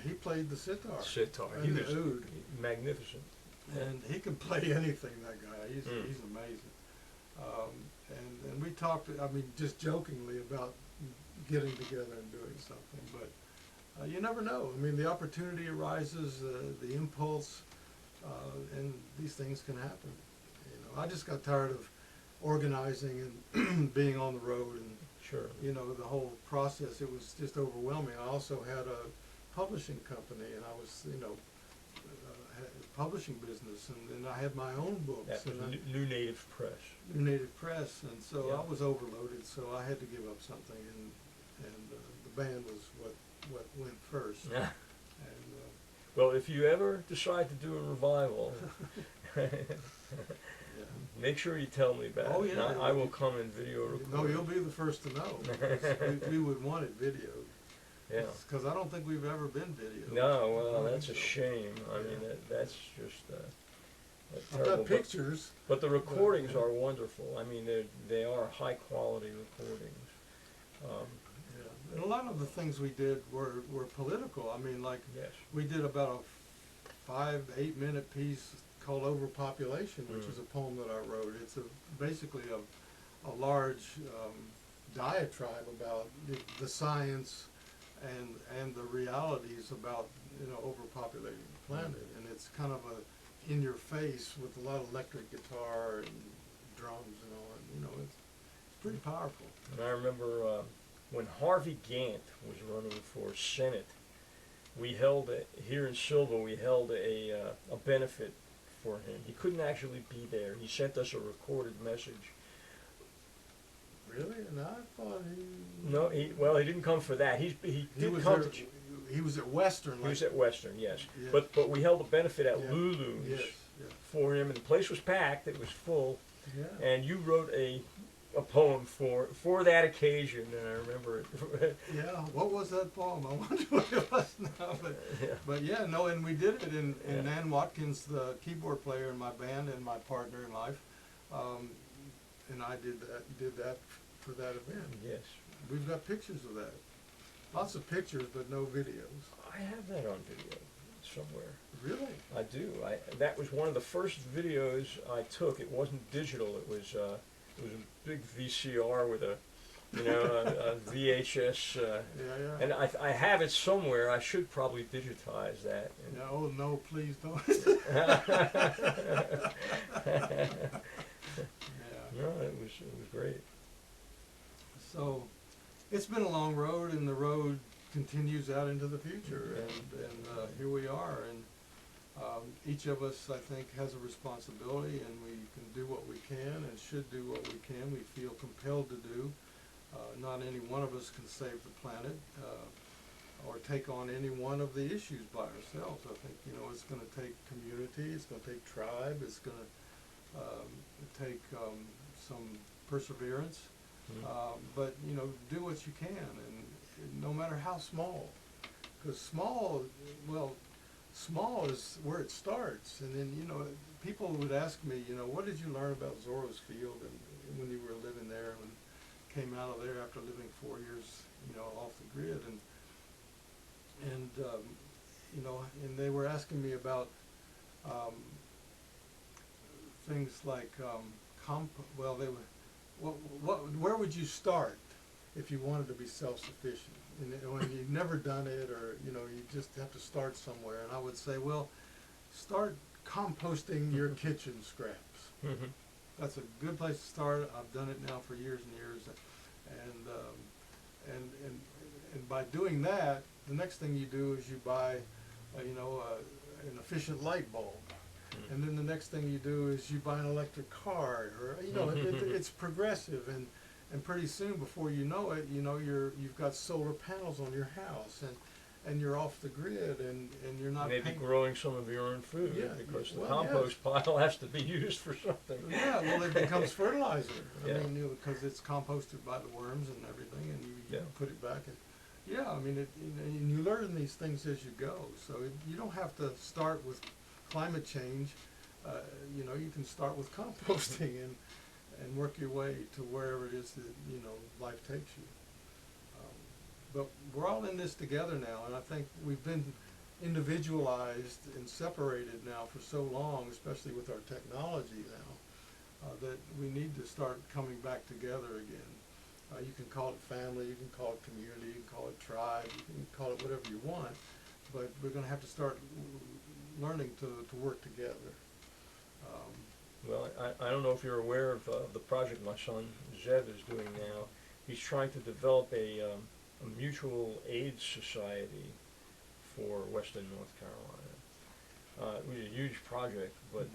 he played the sitar. He And was the oud. magnificent. And he can play anything, that guy. He's amazing. And we talked, I mean, just jokingly about getting together and doing something. But you never know. I mean, the opportunity arises, the impulse, and these things can happen. You know, I just got tired of organizing and being on the road, and you know, the whole process. It was just overwhelming. I also had a publishing company, and I was, you know, had a publishing business, and I had my own books. That was New Native Press. New Native Press, and so I was overloaded, so I had to give up something, and the band was what went first. Yeah. And, well, if you ever decide to do a revival, make sure you tell me about it. Yeah, I will come and video record. No, you'll be the first to know. we would want it videoed. Yeah. Because I don't think we've ever been videoed. No, well, that's a shame. I mean, that's just I've got pictures. But the recordings are wonderful. I mean, they are high quality recordings. And a lot of the things we did were political. I mean, like we did about a 5-8 minute piece called Overpopulation, which is a poem that I wrote. It's basically a large diatribe about the science and the realities about, you know, overpopulating the planet. And it's kind of a in your face with a lot of electric guitar and drums and all. And, you know, it's pretty powerful. And I remember when Harvey Gantt was running for Senate, we held here in Silva. We held a benefit for him. He couldn't actually be there. He sent us a recorded message. Really? And I thought he... No, he didn't come for that. He did come. He was at Western. He was at Western, yes. But we held a benefit at Lulu's for him, and the place was packed. It was full. Yeah. And you wrote a poem for that occasion, and I remember it. Yeah. What was that poem? I wonder what it was now. But yeah, no, and we did it. And Nan Watkins, the keyboard player in my band and my partner in life, and I did that for that event. Yes. We've got pictures of that. Lots of pictures, but no videos. I have that on video somewhere. Really? I do. That was one of the first videos I took. It wasn't digital. It was a big VCR with a VHS. Yeah. And I have it somewhere. I should probably digitize that. Yeah, oh no, please don't. Yeah. No, it was great. So, it's been a long road, and the road continues out into the future, Yeah. and here we are, and each of us, I think, has a responsibility, and we can do what we can and should do what we can. We feel compelled to do. Not any one of us can save the planet or take on any one of the issues by ourselves. I think, it's going to take community, it's going to take tribe, it's going to take some perseverance. But do what you can, and no matter how small, because small is where it starts. And then people would ask me, what did you learn about Zorro's Field and when you were living there, and came out of there after living 4 years off the grid, and they were asking me about things like where would you start if you wanted to be self-sufficient? And when you've never done it, or you just have to start somewhere. And I would say, well, start composting your kitchen scraps. Mm-hmm. That's a good place to start. I've done it now for years and years, and by doing that, the next thing you do is you buy, an efficient light bulb. And then the next thing you do is you buy an electric car, or it's progressive, and pretty soon, before you know it, you've got solar panels on your house, and you're off the grid, and you're not maybe growing some of your own food, because the compost pile has to be used for something. Yeah, well, it becomes fertilizer. Yeah. I mean, because it's composted by the worms and everything, and you put it back. And and you learn these things as you go. So you don't have to start with climate change. You can start with composting and work your way to wherever it is that life takes you. But we're all in this together now, and I think we've been individualized and separated now for so long, especially with our technology now, that we need to start coming back together again. You can call it family, you can call it community, you can call it tribe, you can call it whatever you want, but we're going to have to start learning to work together. Well, I don't know if you're aware of the project my son Zev is doing now. He's trying to develop a mutual aid society for Western North Carolina. It was a huge project, but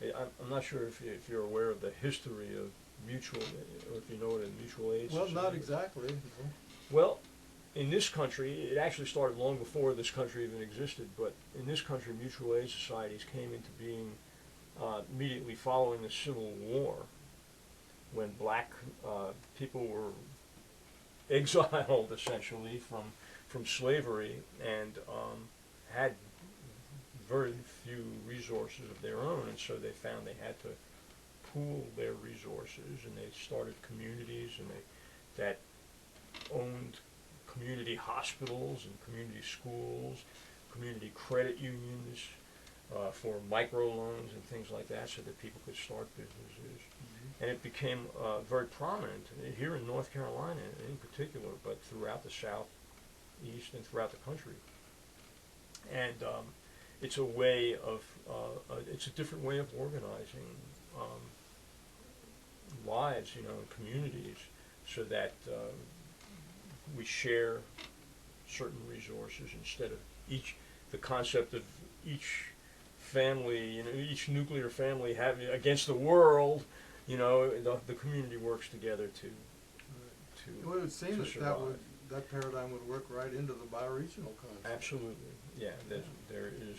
I'm not sure if you're aware of the history of mutual, or if you know what a mutual aid society is. Well, not exactly. No. Well, in this country, it actually started long before this country even existed, but in this country, mutual aid societies came into being immediately following the Civil War, when black people were exiled essentially from slavery, and had very few resources of their own, and so they found they had to pool their resources, and they started communities, and that owned community hospitals and community schools, community credit unions for microloans and things like that, so that people could start businesses. And it became very prominent here in North Carolina in particular, but throughout the Southeast and throughout the country. And it's a way of, it's a different way of organizing lives, and communities, so that we share certain resources instead of the concept of each family, each nuclear family having against the world. The community works together to Well, it would seem to that survive. that paradigm would work right into the bioregional concept. Absolutely, yeah. There is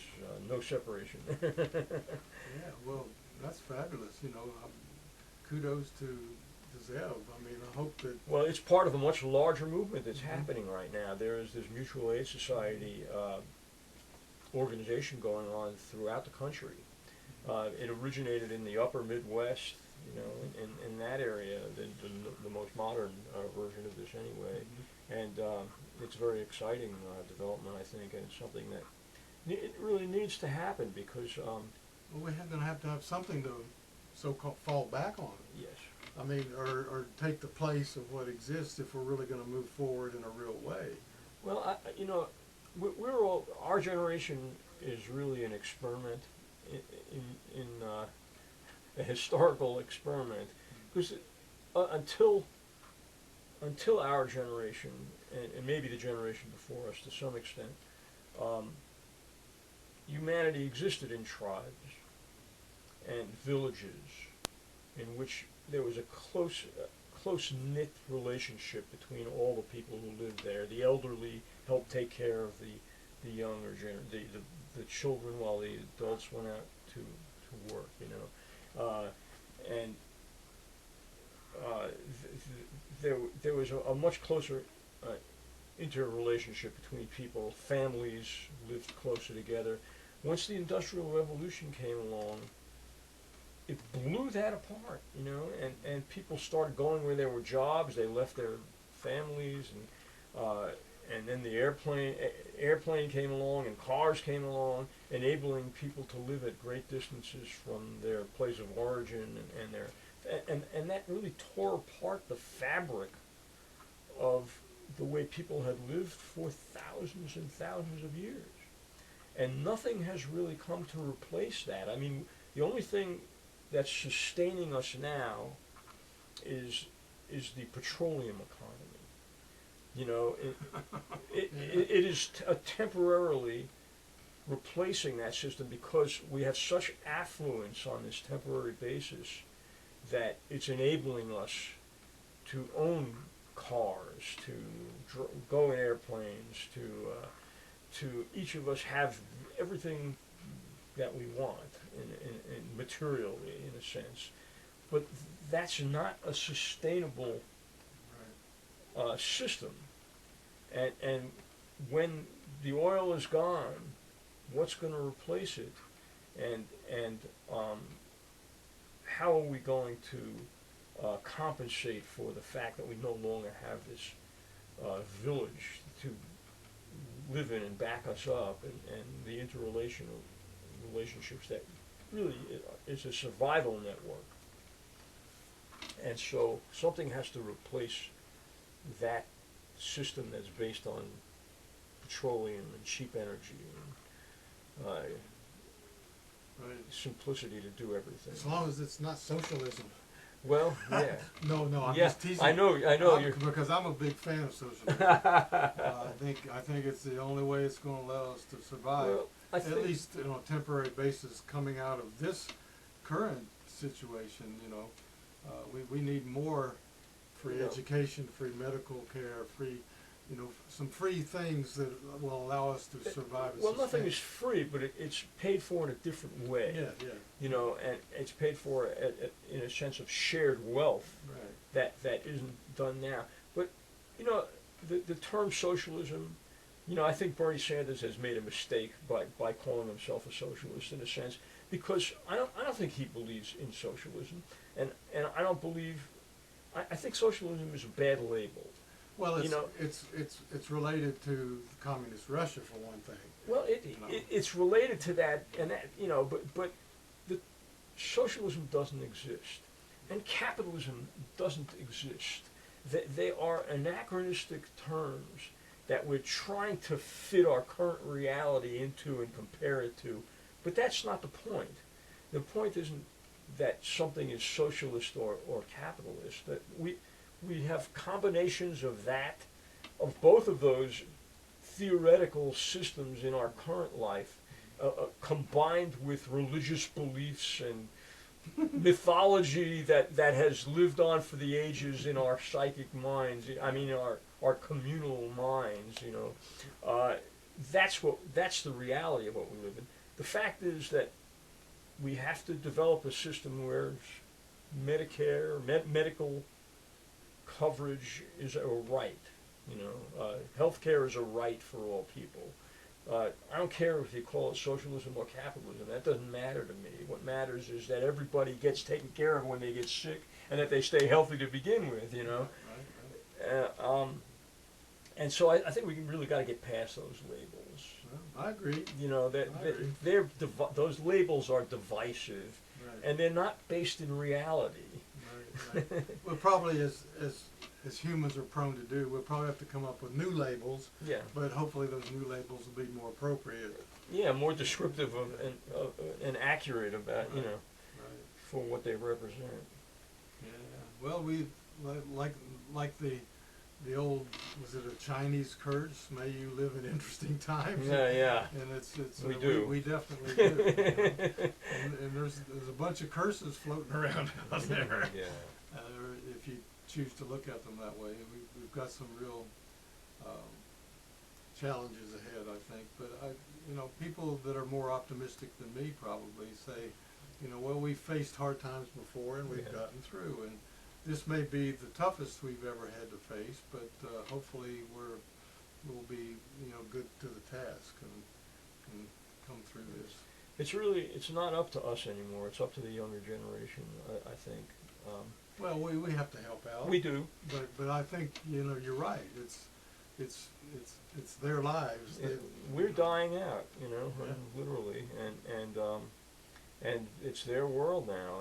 no separation. Yeah, well, that's fabulous. Kudos to Zev. I mean, I hope that. Well, it's part of a much larger movement that's happening right now. There is this mutual aid society organization going on throughout the country. It originated in the upper Midwest you know, in that area, the most modern version of this anyway. And it's very exciting development, I think, and it's something that it really needs to happen because Well, we're going to have something to so-called fall back on. yes. I mean, or take the place of what exists if we're really going to move forward in a real way. Well, you know, we're all, our generation is really an experiment in a historical experiment because until our generation and maybe the generation before us to some extent, humanity existed in tribes and villages in which there was a close-knit relationship between all the people who lived there. The elderly helped take care of the younger the children while the adults went out to work, you know. And there was a much closer interrelationship between people. Families lived closer together. Once the Industrial Revolution came along, it blew that apart, you know, and people started going where there were jobs. They left their families, and then the airplane came along, and cars came along, enabling people to live at great distances from their place of origin, and that really tore apart the fabric of the way people had lived for thousands and thousands of years. And nothing has really come to replace that. I mean, the only thing that's sustaining us now is the petroleum economy. You know, it is temporarily replacing that system because we have such affluence on this temporary basis that it's enabling us to own cars, to go in airplanes, to each of us have everything that we want in materially, in a sense. But that's not a sustainable system. And when the oil is gone, what's going to replace it? And how are we going to compensate for the fact that we no longer have this village to live in and back us up, and the interrelational relationships that really is a survival network. And so something has to replace that system that's based on petroleum and cheap energy and simplicity to do everything. As long as it's not socialism. Well, yeah. No, I'm Yeah, just teasing. I know you're. Because I'm a big fan of socialism. I think it's the only way it's going to allow us to survive, Well, at least on a temporary basis, coming out of this current situation. You know, we need more free education, free medical care, free, you know, some free things that will allow us to survive. Well, nothing is free, but it's paid for in a different way. Yeah. You know, and it's paid for in a sense of shared wealth Right. that isn't done now. But, you know, the term socialism, you know, I think Bernie Sanders has made a mistake by calling himself a socialist in a sense, because I don't think he believes in socialism, and I don't believe. I think socialism is a bad label. Well, you know, it's related to communist Russia for one thing. Well, it's related to that, and that, you know, but the socialism doesn't exist, and capitalism doesn't exist. They are anachronistic terms that we're trying to fit our current reality into and compare it to, but that's not the point. The point isn't that something is socialist or capitalist. That we have combinations of both of those theoretical systems in our current life, combined with religious beliefs and mythology that has lived on for the ages in our psychic minds. I mean, our communal minds. You know, that's the reality of what we live in. The fact is that we have to develop a system where Medicare, medical coverage is a right. You know, healthcare is a right for all people. I don't care if you call it socialism or capitalism. That doesn't matter to me. What matters is that everybody gets taken care of when they get sick, and that they stay healthy to begin with. You know. Right. And so I think we really got to get past those labels. Well, I agree. You know that I agree. those labels are divisive, Right. and they're not based in reality. Right. Well, probably as humans are prone to do, we'll probably have to come up with new labels. Yeah. But hopefully those new labels will be more appropriate. Yeah, more descriptive of and accurate about Right. Right. For what they represent. Yeah. Well, we like the old, was it a Chinese curse? May you live in interesting times. Yeah. And it's We do. We definitely do. You know? And there's a bunch of curses floating around out there. Yeah. If you choose to look at them that way, we've got some real challenges ahead, I think. But people that are more optimistic than me probably say, well, we've faced hard times before and we've gotten through, and this may be the toughest we've ever had to face, but hopefully we'll be good to the task and come through this. It's not up to us anymore. It's up to the younger generation, I think. Well, we have to help out. We do. But I think you're right. It's their lives. We're dying out, Yeah. literally, and it's their world now,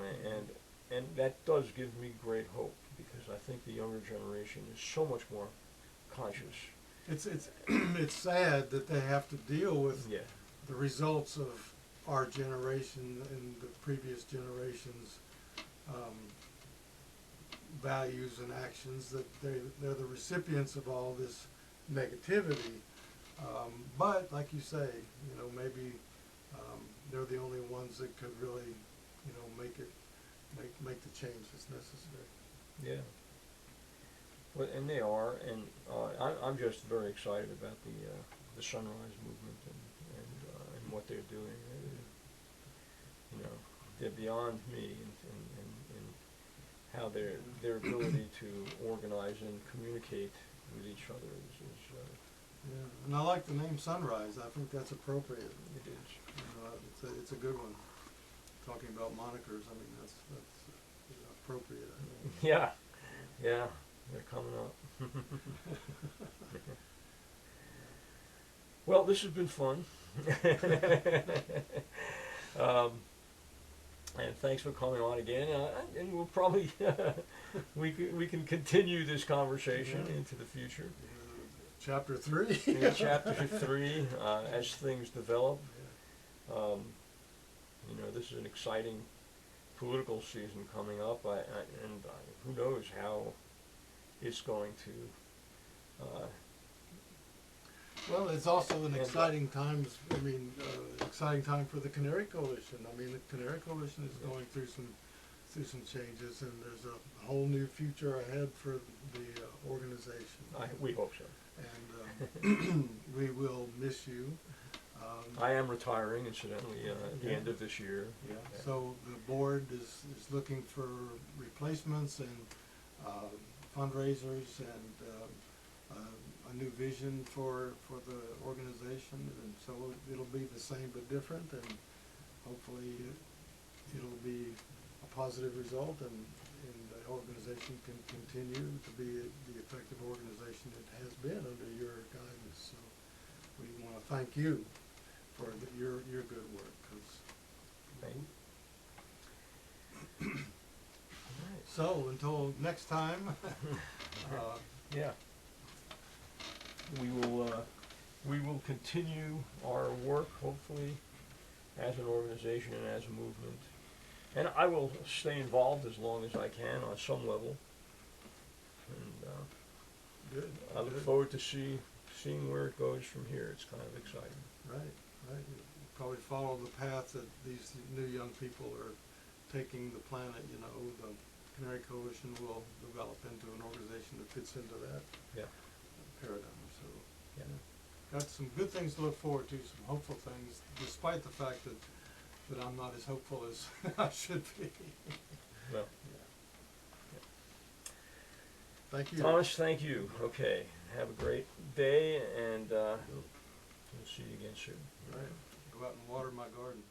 and that does give me great hope, because I think the younger generation is so much more conscious. It's it's sad that they have to deal with Yeah. the results of our generation and the previous generations' values and actions, that they're the recipients of all this negativity. But like you say, maybe they're the only ones that could really, make the change that's necessary. Yeah. Well, and they are, and I'm just very excited about the Sunrise Movement and what they're doing. They're beyond me, and how their ability to organize and communicate with each other is Yeah, and I like the name Sunrise. I think that's appropriate. it is. It's a good one. Talking about monikers, I mean that's appropriate. I think. Yeah, they're coming up. Well, this has been fun. And thanks for coming on again. And we'll probably we can continue this conversation into the future. Chapter 3. In Chapter 3, as things develop. This is an exciting political season coming up, and who knows how it's going to. Well, it's also an exciting time for the Canary Coalition. I mean, the Canary Coalition is going through some changes, and there's a whole new future ahead for the organization. We hope so. And we will miss you. I am retiring, incidentally, at the end of this year. Yeah. So the board is looking for replacements and fundraisers and a new vision for the organization, and so it'll be the same but different, and hopefully it'll be a positive result, and the organization can continue to be the effective organization it has been under your guidance. So we want to thank you for your good work. Thank you. So until next time. Yeah. We will continue our work, hopefully, as an organization and as a movement. And I will stay involved as long as I can on some level. And Good. I look forward to seeing where it goes from here. It's kind of exciting. Right. You probably follow the path that these new young people are taking the planet. The Canary Coalition will develop into an organization that fits into that paradigm. So, got some good things to look forward to, some hopeful things, despite the fact that I'm not as hopeful as I should be. Well, Thank you. Thomas, thank you. Okay. Have a great day, and We'll see you again soon. All right. Go out and water my garden.